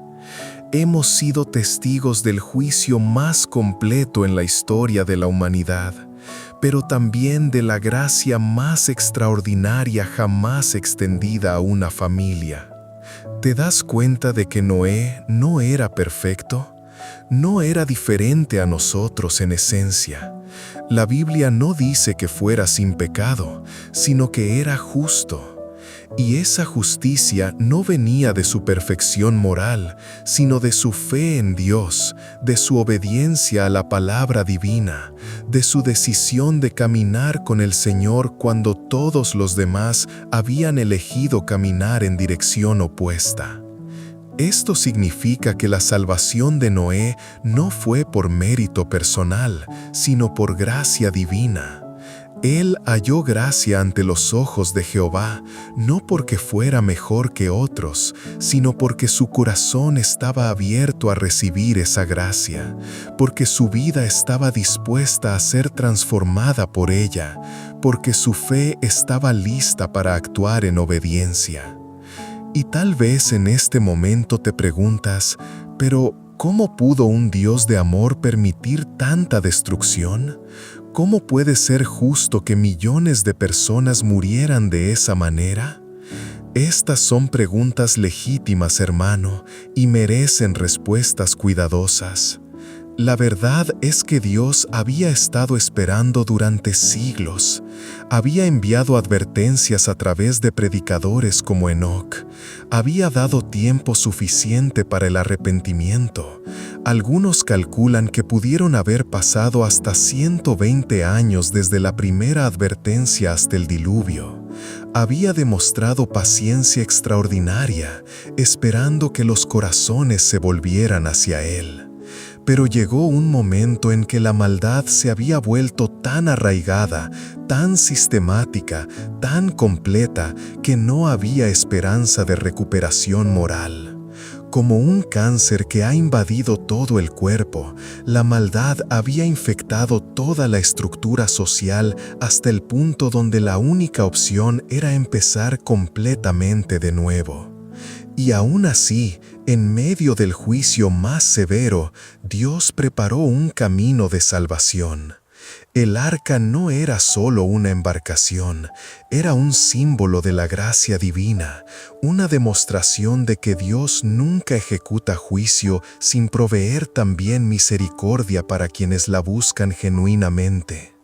Hemos sido testigos del juicio más completo en la historia de la humanidad, pero también de la gracia más extraordinaria jamás extendida a una familia. ¿Te das cuenta de que Noé no era perfecto? No era diferente a nosotros en esencia. La Biblia no dice que fuera sin pecado, sino que era justo. Y esa justicia no venía de su perfección moral, sino de su fe en Dios, de su obediencia a la palabra divina, de su decisión de caminar con el Señor cuando todos los demás habían elegido caminar en dirección opuesta. Esto significa que la salvación de Noé no fue por mérito personal, sino por gracia divina. Él halló gracia ante los ojos de Jehová, no porque fuera mejor que otros, sino porque su corazón estaba abierto a recibir esa gracia, porque su vida estaba dispuesta a ser transformada por ella, porque su fe estaba lista para actuar en obediencia. Y tal vez en este momento te preguntas, ¿pero cómo pudo un Dios de amor permitir tanta destrucción? ¿Cómo puede ser justo que millones de personas murieran de esa manera? Estas son preguntas legítimas, hermano, y merecen respuestas cuidadosas. La verdad es que Dios había estado esperando durante siglos. Había enviado advertencias a través de predicadores como Enoc. Había dado tiempo suficiente para el arrepentimiento. Algunos calculan que pudieron haber pasado hasta 120 años desde la primera advertencia hasta el diluvio. Había demostrado paciencia extraordinaria, esperando que los corazones se volvieran hacia Él. Pero llegó un momento en que la maldad se había vuelto tan arraigada, tan sistemática, tan completa, que no había esperanza de recuperación moral. Como un cáncer que ha invadido todo el cuerpo, la maldad había infectado toda la estructura social hasta el punto donde la única opción era empezar completamente de nuevo. Y aún así, en medio del juicio más severo, Dios preparó un camino de salvación. El arca no era solo una embarcación, era un símbolo de la gracia divina, una demostración de que Dios nunca ejecuta juicio sin proveer también misericordia para quienes la buscan genuinamente.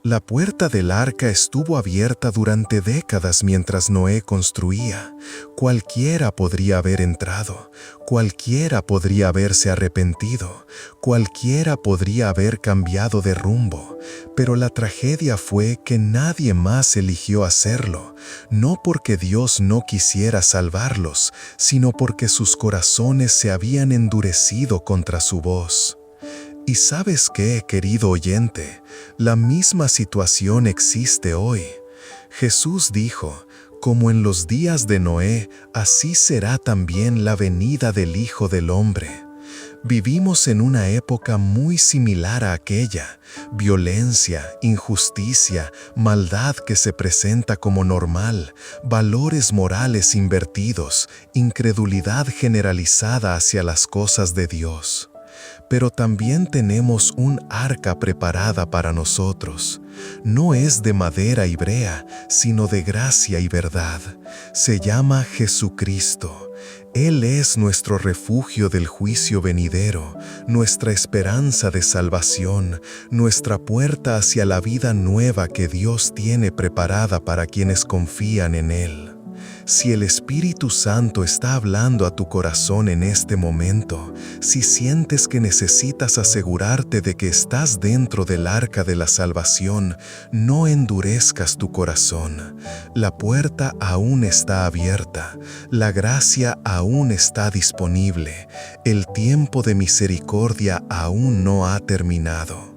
La puerta del arca estuvo abierta durante décadas mientras Noé construía. Cualquiera podría haber entrado, cualquiera podría haberse arrepentido, cualquiera podría haber cambiado de rumbo, pero la tragedia fue que nadie más eligió hacerlo, no porque Dios no quisiera salvarlos, sino porque sus corazones se habían endurecido contra su voz. ¿Y sabes qué, querido oyente? La misma situación existe hoy. Jesús dijo, como en los días de Noé, así será también la venida del Hijo del Hombre. Vivimos en una época muy similar a aquella, violencia, injusticia, maldad que se presenta como normal, valores morales invertidos, incredulidad generalizada hacia las cosas de Dios. Pero también tenemos un arca preparada para nosotros. No es de madera y brea, sino de gracia y verdad. Se llama Jesucristo. Él es nuestro refugio del juicio venidero, nuestra esperanza de salvación, nuestra puerta hacia la vida nueva que Dios tiene preparada para quienes confían en Él. Si el Espíritu Santo está hablando a tu corazón en este momento, si sientes que necesitas asegurarte de que estás dentro del arca de la salvación, no endurezcas tu corazón. La puerta aún está abierta, la gracia aún está disponible, el tiempo de misericordia aún no ha terminado.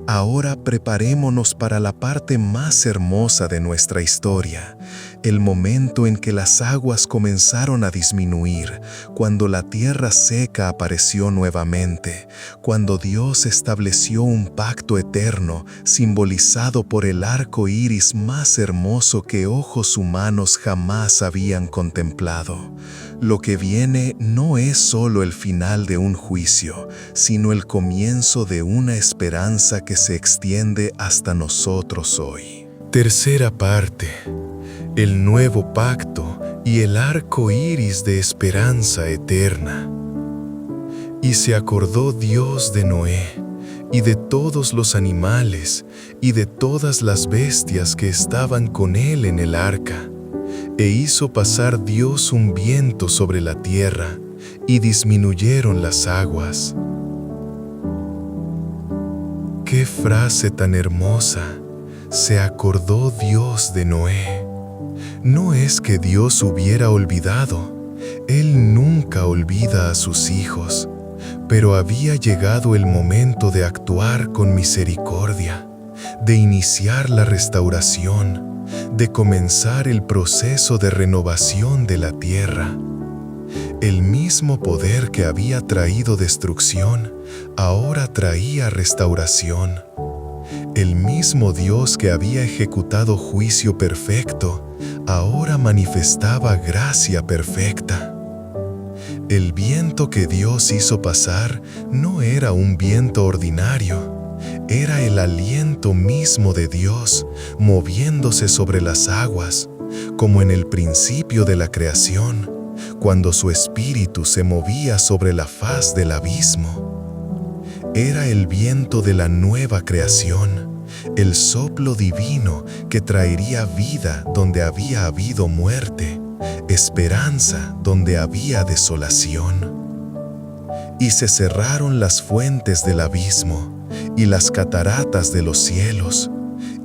Ahora preparémonos para la parte más hermosa de nuestra historia. el momento en que las aguas comenzaron a disminuir, cuando la tierra seca apareció nuevamente, cuando Dios estableció un pacto eterno simbolizado por el arco iris más hermoso que ojos humanos jamás habían contemplado. Lo que viene no es solo el final de un juicio, sino el comienzo de una esperanza que se extiende hasta nosotros hoy. Tercera parte. El nuevo pacto y el arco iris de esperanza eterna. Y se acordó Dios de Noé, y de todos los animales, y de todas las bestias que estaban con él en el arca, e hizo pasar Dios un viento sobre la tierra, y disminuyeron las aguas. ¡Qué frase tan hermosa! Se acordó Dios de Noé. No es que Dios hubiera olvidado, Él nunca olvida a sus hijos, pero había llegado el momento de actuar con misericordia, de iniciar la restauración, de comenzar el proceso de renovación de la tierra. El mismo poder que había traído destrucción, ahora traía restauración. El mismo Dios que había ejecutado juicio perfecto, ahora manifestaba gracia perfecta. El viento que Dios hizo pasar no era un viento ordinario, era el aliento mismo de Dios moviéndose sobre las aguas, como en el principio de la creación, cuando su espíritu se movía sobre la faz del abismo. Era el viento de la nueva creación, el soplo divino que traería vida donde había habido muerte, esperanza donde había desolación. Y se cerraron las fuentes del abismo y las cataratas de los cielos,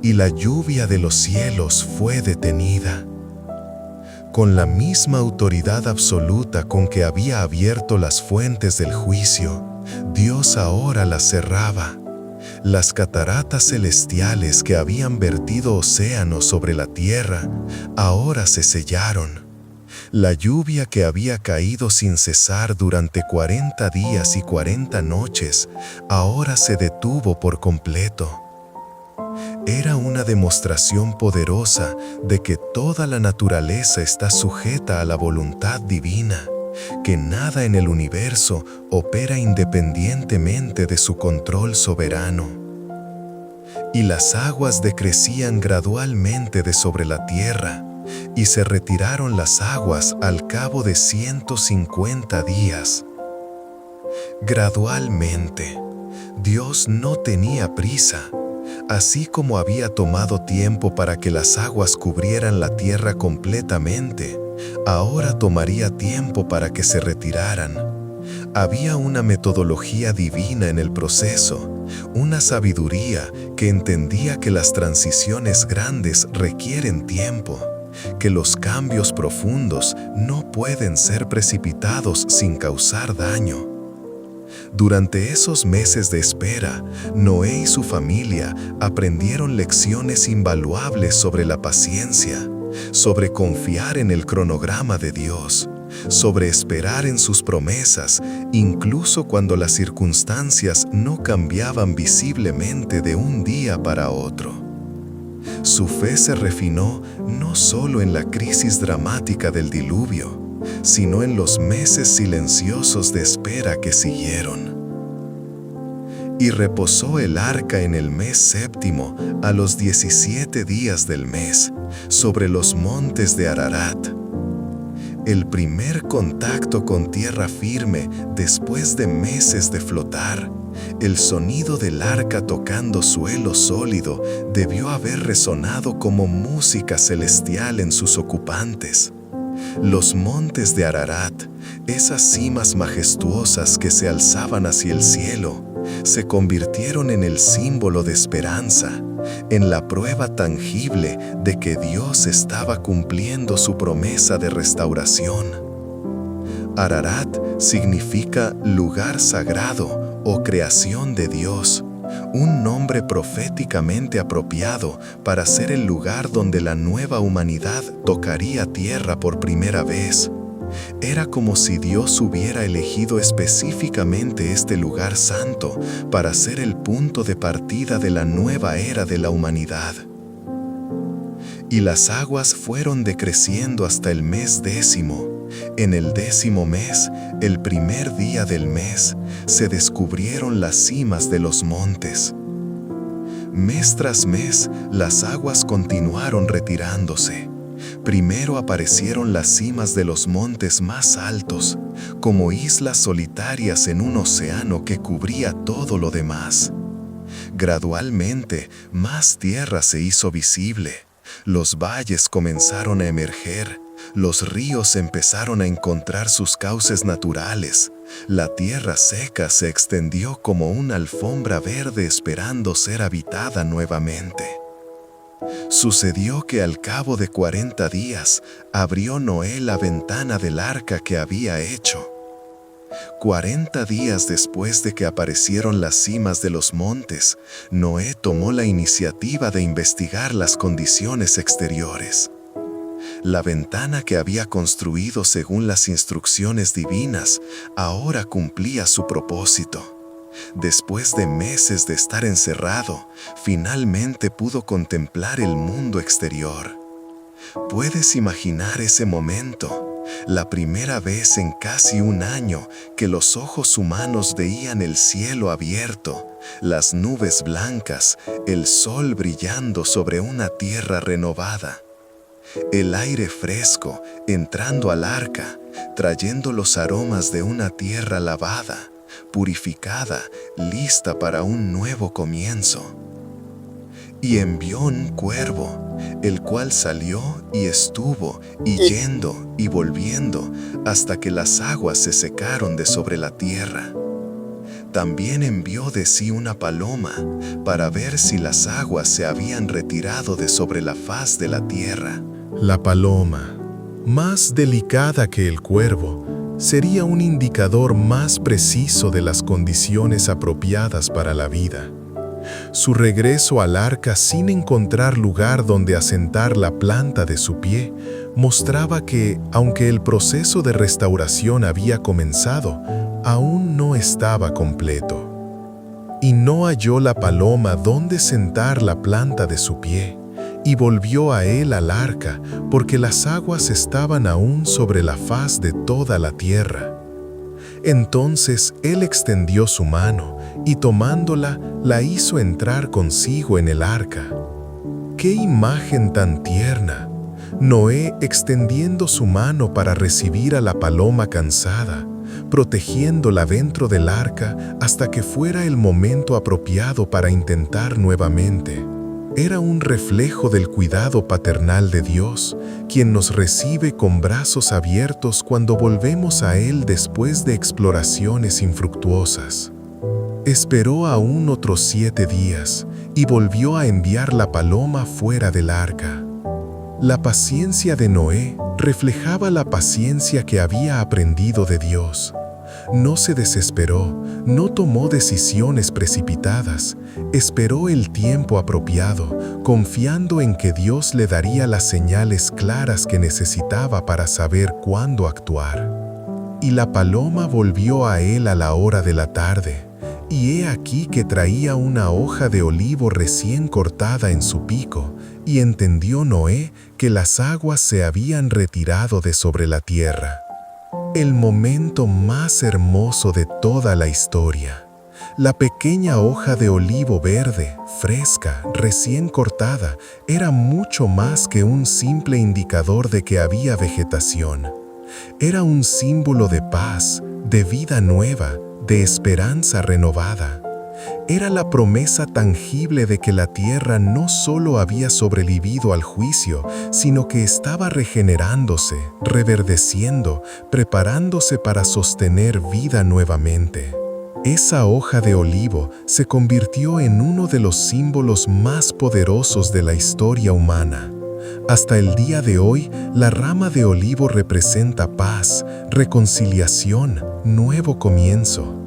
y la lluvia de los cielos fue detenida. Con la misma autoridad absoluta con que había abierto las fuentes del juicio, Dios ahora las cerraba. Las cataratas celestiales que habían vertido océanos sobre la tierra, ahora se sellaron. La lluvia que había caído sin cesar durante 40 días y 40 noches, ahora se detuvo por completo. Era una demostración poderosa de que toda la naturaleza está sujeta a la voluntad divina, que nada en el universo opera independientemente de su control soberano. Y las aguas decrecían gradualmente de sobre la tierra, y se retiraron las aguas al cabo de 150 días. Gradualmente, Dios no tenía prisa. Así como había tomado tiempo para que las aguas cubrieran la tierra completamente, ahora tomaría tiempo para que se retiraran. Había una metodología divina en el proceso, una sabiduría que entendía que las transiciones grandes requieren tiempo, que los cambios profundos no pueden ser precipitados sin causar daño. Durante esos meses de espera, Noé y su familia aprendieron lecciones invaluables sobre la paciencia, sobre confiar en el cronograma de Dios, sobre esperar en sus promesas, incluso cuando las circunstancias no cambiaban visiblemente de un día para otro. Su fe se refinó no solo en la crisis dramática del diluvio, sino en los meses silenciosos de espera que siguieron. Y reposó el arca en el mes séptimo, a los 17 días del mes, sobre los montes de Ararat. El primer contacto con tierra firme después de meses de flotar, el sonido del arca tocando suelo sólido debió haber resonado como música celestial en sus ocupantes. Los montes de Ararat, esas cimas majestuosas que se alzaban hacia el cielo, se convirtieron en el símbolo de esperanza, en la prueba tangible de que Dios estaba cumpliendo su promesa de restauración. Ararat significa lugar sagrado o creación de Dios, un nombre proféticamente apropiado para ser el lugar donde la nueva humanidad tocaría tierra por primera vez. Era como si Dios hubiera elegido específicamente este lugar santo para ser el punto de partida de la nueva era de la humanidad. Y las aguas fueron decreciendo hasta el mes 10. En el 10º mes, el primer día del mes, se descubrieron las cimas de los montes. Mes tras mes, las aguas continuaron retirándose. Primero aparecieron las cimas de los montes más altos, como islas solitarias en un océano que cubría todo lo demás. Gradualmente, más tierra se hizo visible. Los valles comenzaron a emerger. Los ríos empezaron a encontrar sus cauces naturales. La tierra seca se extendió como una alfombra verde esperando ser habitada nuevamente. Sucedió que al cabo de 40 días abrió Noé la ventana del arca que había hecho. 40 días después de que aparecieron las cimas de los montes, Noé tomó la iniciativa de investigar las condiciones exteriores. La ventana que había construido según las instrucciones divinas ahora cumplía su propósito. Después de meses de estar encerrado, finalmente pudo contemplar el mundo exterior. ¿Puedes imaginar ese momento? La primera vez en casi un año que los ojos humanos veían el cielo abierto, las nubes blancas, el sol brillando sobre una tierra renovada. El aire fresco entrando al arca, trayendo los aromas de una tierra lavada, purificada, lista para un nuevo comienzo. Y envió un cuervo, el cual salió y estuvo, y yendo y volviendo, hasta que las aguas se secaron de sobre la tierra. También envió de sí una paloma, para ver si las aguas se habían retirado de sobre la faz de la tierra. La paloma, más delicada que el cuervo, sería un indicador más preciso de las condiciones apropiadas para la vida. Su regreso al arca sin encontrar lugar donde asentar la planta de su pie mostraba que, aunque el proceso de restauración había comenzado, aún no estaba completo. Y no halló la paloma donde sentar la planta de su pie, y volvió a él al arca, porque las aguas estaban aún sobre la faz de toda la tierra. Entonces él extendió su mano, y tomándola, la hizo entrar consigo en el arca. ¡Qué imagen tan tierna! Noé extendiendo su mano para recibir a la paloma cansada, protegiéndola dentro del arca hasta que fuera el momento apropiado para intentar nuevamente. Era un reflejo del cuidado paternal de Dios, quien nos recibe con brazos abiertos cuando volvemos a Él después de exploraciones infructuosas. Esperó aún otros 7 días y volvió a enviar la paloma fuera del arca. La paciencia de Noé reflejaba la paciencia que había aprendido de Dios. No se desesperó, no tomó decisiones precipitadas, esperó el tiempo apropiado, confiando en que Dios le daría las señales claras que necesitaba para saber cuándo actuar. Y la paloma volvió a él a la hora de la tarde, y he aquí que traía una hoja de olivo recién cortada en su pico, y entendió Noé que las aguas se habían retirado de sobre la tierra. El momento más hermoso de toda la historia. La pequeña hoja de olivo verde, fresca, recién cortada, era mucho más que un simple indicador de que había vegetación. Era un símbolo de paz, de vida nueva, de esperanza renovada. Era la promesa tangible de que la tierra no solo había sobrevivido al juicio, sino que estaba regenerándose, reverdeciendo, preparándose para sostener vida nuevamente. Esa hoja de olivo se convirtió en uno de los símbolos más poderosos de la historia humana. Hasta el día de hoy, la rama de olivo representa paz, reconciliación, nuevo comienzo.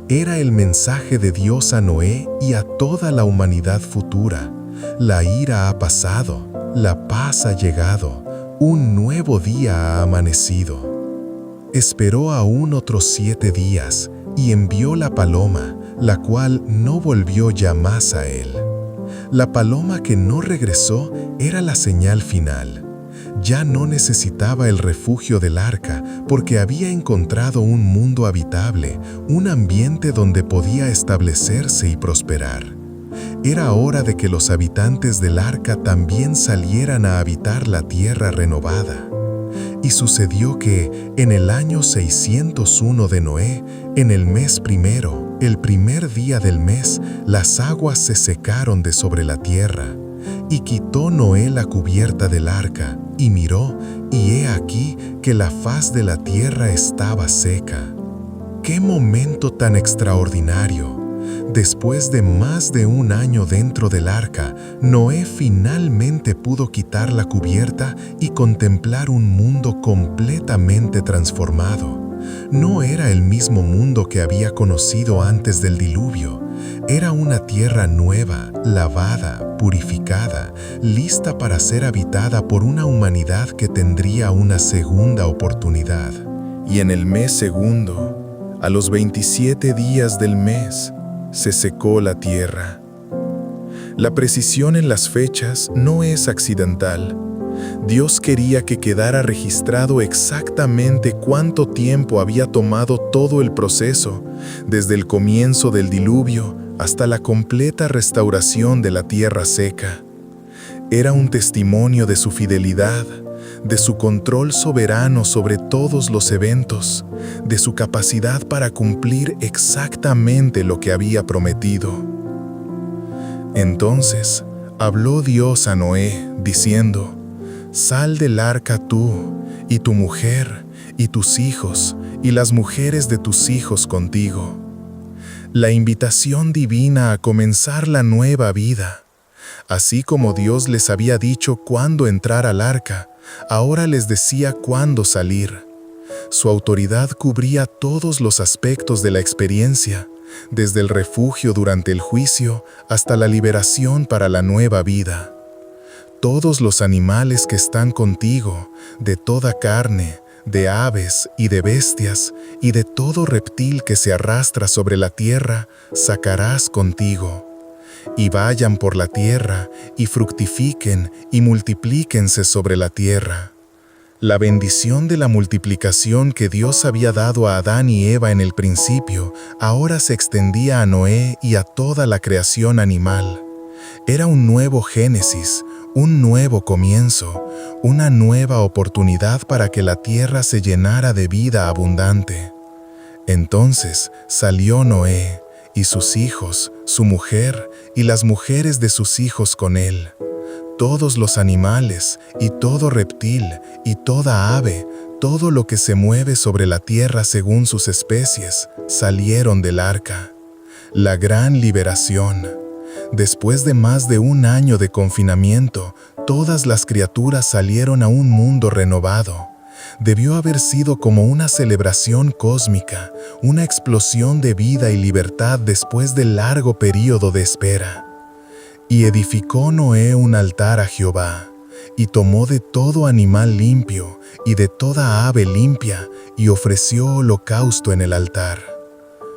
Era el mensaje de Dios a Noé y a toda la humanidad futura. La ira ha pasado, la paz ha llegado, un nuevo día ha amanecido. Esperó aún otros 7 días y envió la paloma, la cual no volvió ya más a él. La paloma que no regresó era la señal final. Ya no necesitaba el refugio del arca porque había encontrado un mundo habitable, un ambiente donde podía establecerse y prosperar. Era hora de que los habitantes del arca también salieran a habitar la tierra renovada. Y sucedió que, en el año 601 de Noé, en el mes primero, el primer día del mes, las aguas se secaron de sobre la tierra. Y quitó Noé la cubierta del arca, y miró, y he aquí que la faz de la tierra estaba seca. ¡Qué momento tan extraordinario! Después de más de un año dentro del arca, Noé finalmente pudo quitar la cubierta y contemplar un mundo completamente transformado. No era el mismo mundo que había conocido antes del diluvio. Era una tierra nueva, lavada, purificada, lista para ser habitada por una humanidad que tendría una segunda oportunidad. Y en el mes segundo, a los 27 días del mes, se secó la tierra. La precisión en las fechas no es accidental. Dios quería que quedara registrado exactamente cuánto tiempo había tomado todo el proceso, desde el comienzo del diluvio hasta la completa restauración de la tierra seca. Era un testimonio de su fidelidad, de su control soberano sobre todos los eventos, de su capacidad para cumplir exactamente lo que había prometido. Entonces habló Dios a Noé, diciendo: «Sal del arca tú, y tu mujer, y tus hijos, y las mujeres de tus hijos contigo». La invitación divina a comenzar la nueva vida. Así como Dios les había dicho cuándo entrar al arca, ahora les decía cuándo salir. Su autoridad cubría todos los aspectos de la experiencia, desde el refugio durante el juicio hasta la liberación para la nueva vida. Todos los animales que están contigo, de toda carne, de aves y de bestias, y de todo reptil que se arrastra sobre la tierra, sacarás contigo. Y vayan por la tierra, y fructifiquen, y multiplíquense sobre la tierra. La bendición de la multiplicación que Dios había dado a Adán y Eva en el principio, ahora se extendía a Noé y a toda la creación animal. Era un nuevo Génesis, un nuevo comienzo, una nueva oportunidad para que la tierra se llenara de vida abundante. Entonces salió Noé, y sus hijos, su mujer, y las mujeres de sus hijos con él. Todos los animales, y todo reptil, y toda ave, todo lo que se mueve sobre la tierra según sus especies, salieron del arca. La gran liberación. Después de más de un año de confinamiento, todas las criaturas salieron a un mundo renovado. Debió haber sido como una celebración cósmica, una explosión de vida y libertad después del largo período de espera. Y edificó Noé un altar a Jehová, y tomó de todo animal limpio y de toda ave limpia, y ofreció holocausto en el altar.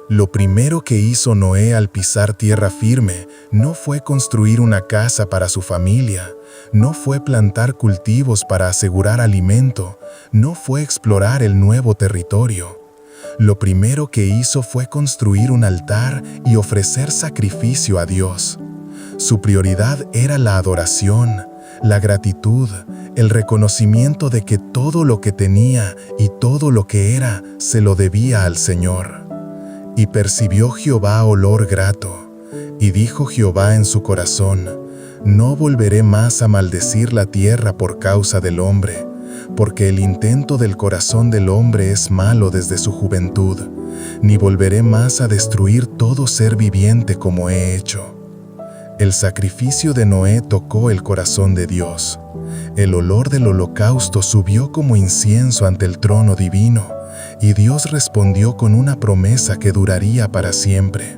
Lo primero que hizo Noé al pisar tierra firme no fue construir una casa para su familia, no fue plantar cultivos para asegurar alimento, no fue explorar el nuevo territorio. Lo primero que hizo fue construir un altar y ofrecer sacrificio a Dios. Su prioridad era la adoración, la gratitud, el reconocimiento de que todo lo que tenía y todo lo que era se lo debía al Señor. Y percibió Jehová olor grato, y dijo Jehová en su corazón: no volveré más a maldecir la tierra por causa del hombre, porque el intento del corazón del hombre es malo desde su juventud, ni volveré más a destruir todo ser viviente como he hecho. El sacrificio de Noé tocó el corazón de Dios. El olor del holocausto subió como incienso ante el trono divino, y Dios respondió con una promesa que duraría para siempre.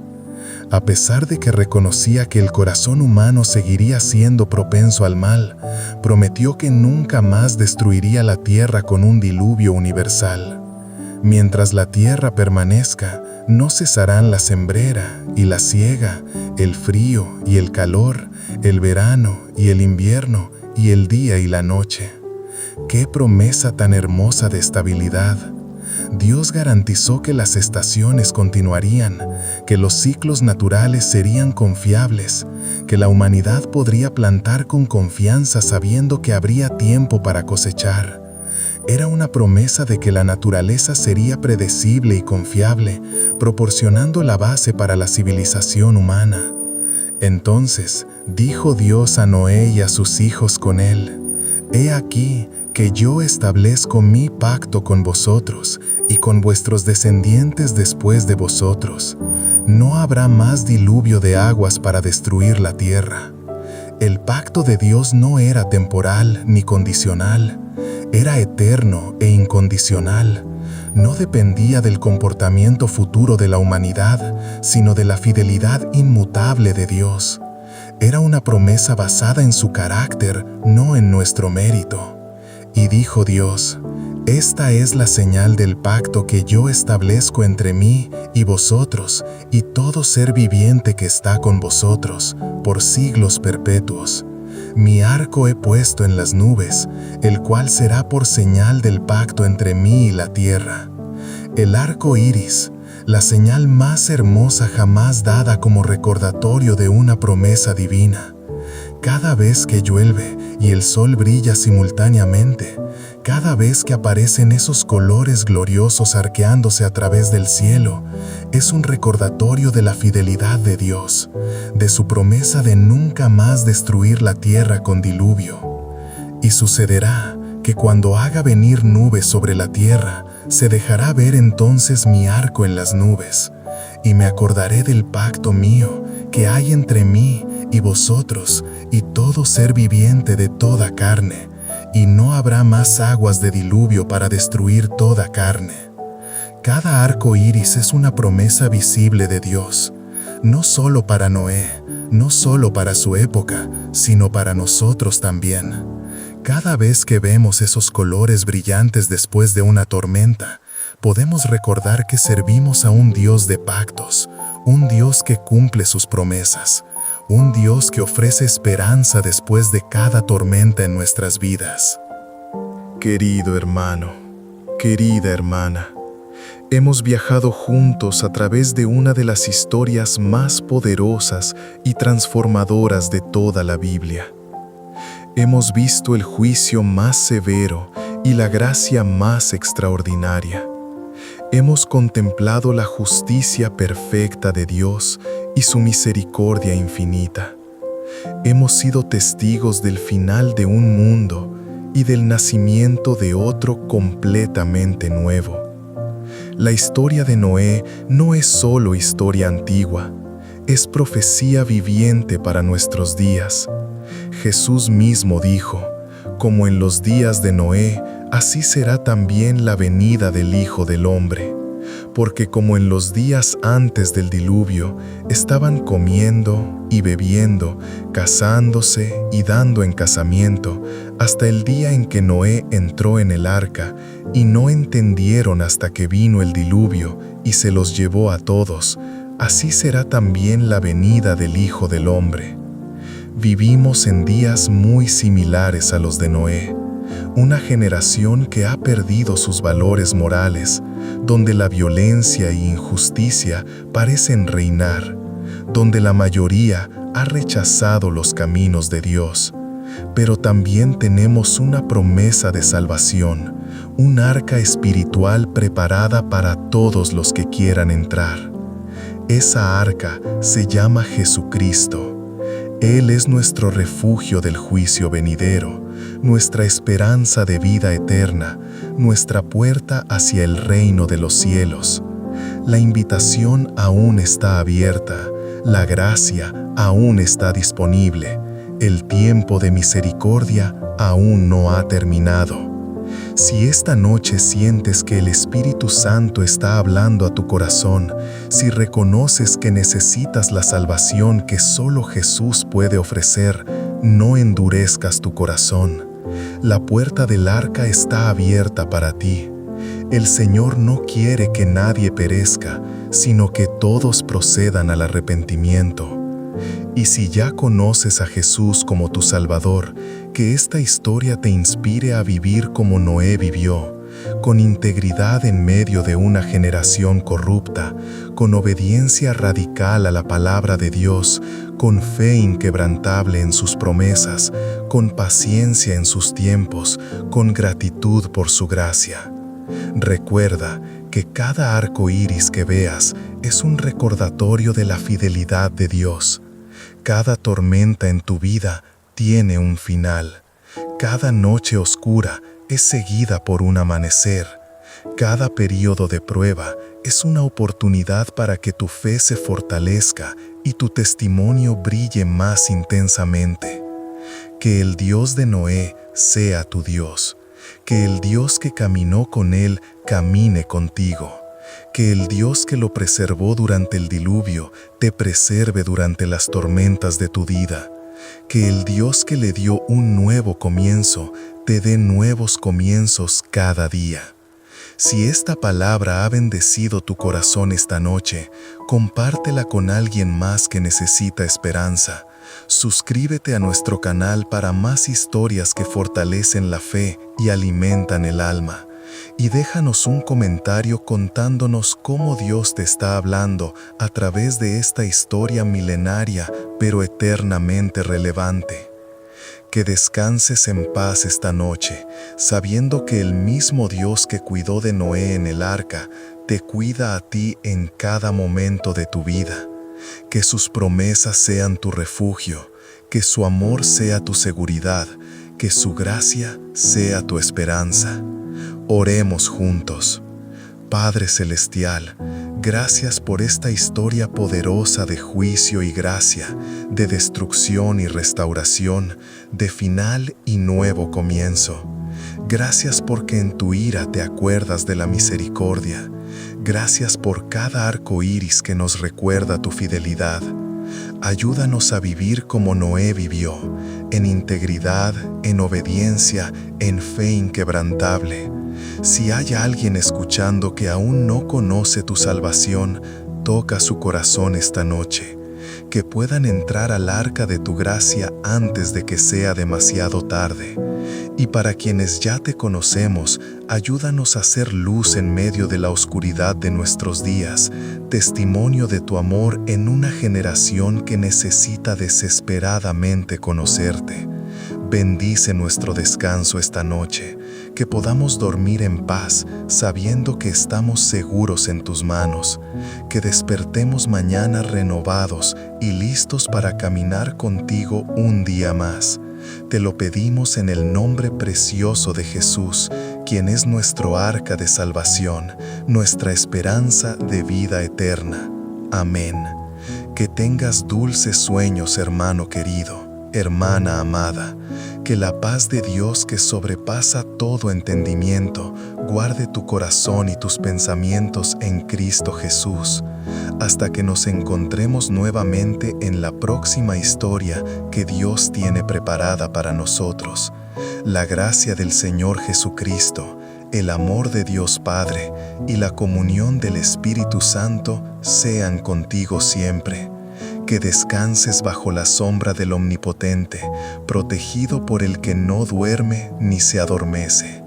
A pesar de que reconocía que el corazón humano seguiría siendo propenso al mal, prometió que nunca más destruiría la tierra con un diluvio universal. Mientras la tierra permanezca, no cesarán la sembrera y la siega, el frío y el calor, el verano y el invierno, y el día y la noche. ¡Qué promesa tan hermosa de estabilidad! Dios garantizó que las estaciones continuarían, que los ciclos naturales serían confiables, que la humanidad podría plantar con confianza sabiendo que habría tiempo para cosechar. Era una promesa de que la naturaleza sería predecible y confiable, proporcionando la base para la civilización humana. Entonces dijo Dios a Noé y a sus hijos con él: «He aquí que yo establezco mi pacto con vosotros y con vuestros descendientes después de vosotros. No habrá más diluvio de aguas para destruir la tierra». El pacto de Dios no era temporal ni condicional, era eterno e incondicional. No dependía del comportamiento futuro de la humanidad, sino de la fidelidad inmutable de Dios. Era una promesa basada en su carácter, no en nuestro mérito. Y dijo Dios: «Esta es la señal del pacto que yo establezco entre mí y vosotros y todo ser viviente que está con vosotros, por siglos perpetuos. Mi arco he puesto en las nubes, el cual será por señal del pacto entre mí y la tierra». El arco iris, la señal más hermosa jamás dada como recordatorio de una promesa divina. Cada vez que llueve y el sol brilla simultáneamente, cada vez que aparecen esos colores gloriosos arqueándose a través del cielo, es un recordatorio de la fidelidad de Dios, de su promesa de nunca más destruir la tierra con diluvio. Y sucederá que cuando haga venir nubes sobre la tierra, se dejará ver entonces mi arco en las nubes, y me acordaré del pacto mío que hay entre mí y vosotros y todo ser viviente de toda carne, y no habrá más aguas de diluvio para destruir toda carne. Cada arco iris es una promesa visible de Dios, no solo para Noé, no solo para su época, sino para nosotros también. Cada vez que vemos esos colores brillantes después de una tormenta, podemos recordar que servimos a un Dios de pactos, un Dios que cumple sus promesas, un Dios que ofrece esperanza después de cada tormenta en nuestras vidas. Querido hermano, querida hermana, hemos viajado juntos a través de una de las historias más poderosas y transformadoras de toda la Biblia. Hemos visto el juicio más severo y la gracia más extraordinaria. Hemos contemplado la justicia perfecta de Dios y su misericordia infinita. Hemos sido testigos del final de un mundo y del nacimiento de otro completamente nuevo. La historia de Noé no es solo historia antigua, es profecía viviente para nuestros días. Jesús mismo dijo: «Como en los días de Noé, así será también la venida del Hijo del Hombre. Porque como en los días antes del diluvio, estaban comiendo y bebiendo, casándose y dando en casamiento, hasta el día en que Noé entró en el arca, y no entendieron hasta que vino el diluvio y se los llevó a todos, así será también la venida del Hijo del Hombre». Vivimos en días muy similares a los de Noé, una generación que ha perdido sus valores morales, donde la violencia e injusticia parecen reinar, donde la mayoría ha rechazado los caminos de Dios. Pero también tenemos una promesa de salvación, un arca espiritual preparada para todos los que quieran entrar. Esa arca se llama Jesucristo. Él es nuestro refugio del juicio venidero, nuestra esperanza de vida eterna, nuestra puerta hacia el reino de los cielos. La invitación aún está abierta, la gracia aún está disponible, el tiempo de misericordia aún no ha terminado. Si esta noche sientes que el Espíritu Santo está hablando a tu corazón, si reconoces que necesitas la salvación que solo Jesús puede ofrecer, no endurezcas tu corazón. La puerta del arca está abierta para ti. El Señor no quiere que nadie perezca, sino que todos procedan al arrepentimiento. Y si ya conoces a Jesús como tu Salvador, que esta historia te inspire a vivir como Noé vivió, con integridad en medio de una generación corrupta, con obediencia radical a la palabra de Dios, con fe inquebrantable en sus promesas, con paciencia en sus tiempos, con gratitud por su gracia. Recuerda que cada arco iris que veas es un recordatorio de la fidelidad de Dios. Cada tormenta en tu vida tiene un final. Cada noche oscura es seguida por un amanecer. Cada período de prueba es una oportunidad para que tu fe se fortalezca y tu testimonio brille más intensamente. Que el Dios de Noé sea tu Dios. Que el Dios que caminó con él camine contigo. Que el Dios que lo preservó durante el diluvio te preserve durante las tormentas de tu vida. Que el Dios que le dio un nuevo comienzo te dé nuevos comienzos cada día. Si esta palabra ha bendecido tu corazón esta noche, compártela con alguien más que necesita esperanza. Suscríbete a nuestro canal para más historias que fortalecen la fe y alimentan el alma. Y déjanos un comentario contándonos cómo Dios te está hablando a través de esta historia milenaria pero eternamente relevante. Que descanses en paz esta noche, sabiendo que el mismo Dios que cuidó de Noé en el arca, te cuida a ti en cada momento de tu vida. Que sus promesas sean tu refugio, que su amor sea tu seguridad, que su gracia sea tu esperanza. Oremos juntos. Padre Celestial, gracias por esta historia poderosa de juicio y gracia, de destrucción y restauración, de final y nuevo comienzo. Gracias porque en tu ira te acuerdas de la misericordia. Gracias por cada arco iris que nos recuerda tu fidelidad. Ayúdanos a vivir como Noé vivió, en integridad, en obediencia, en fe inquebrantable. Si hay alguien escuchando que aún no conoce tu salvación, toca su corazón esta noche. Que puedan entrar al arca de tu gracia antes de que sea demasiado tarde. Y para quienes ya te conocemos, ayúdanos a ser luz en medio de la oscuridad de nuestros días, testimonio de tu amor en una generación que necesita desesperadamente conocerte. Bendice nuestro descanso esta noche, que podamos dormir en paz sabiendo que estamos seguros en tus manos, que despertemos mañana renovados y listos para caminar contigo un día más. Te lo pedimos en el nombre precioso de Jesús, quien es nuestro arca de salvación, nuestra esperanza de vida eterna. Amén. Que tengas dulces sueños, hermano querido, hermana amada. Que la paz de Dios que sobrepasa todo entendimiento, guarde tu corazón y tus pensamientos en Cristo Jesús, hasta que nos encontremos nuevamente en la próxima historia que Dios tiene preparada para nosotros. La gracia del Señor Jesucristo, el amor de Dios Padre y la comunión del Espíritu Santo sean contigo siempre. Que descanses bajo la sombra del Omnipotente, protegido por el que no duerme ni se adormece.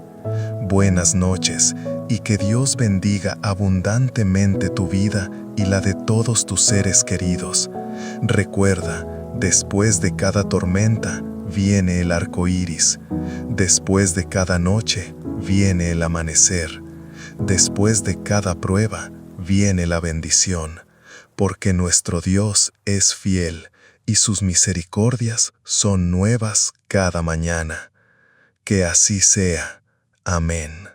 Buenas noches, y que Dios bendiga abundantemente tu vida y la de todos tus seres queridos. Recuerda, después de cada tormenta viene el arco iris. Después de cada noche viene el amanecer. Después de cada prueba viene la bendición. Porque nuestro Dios es fiel y sus misericordias son nuevas cada mañana. Que así sea. Amén.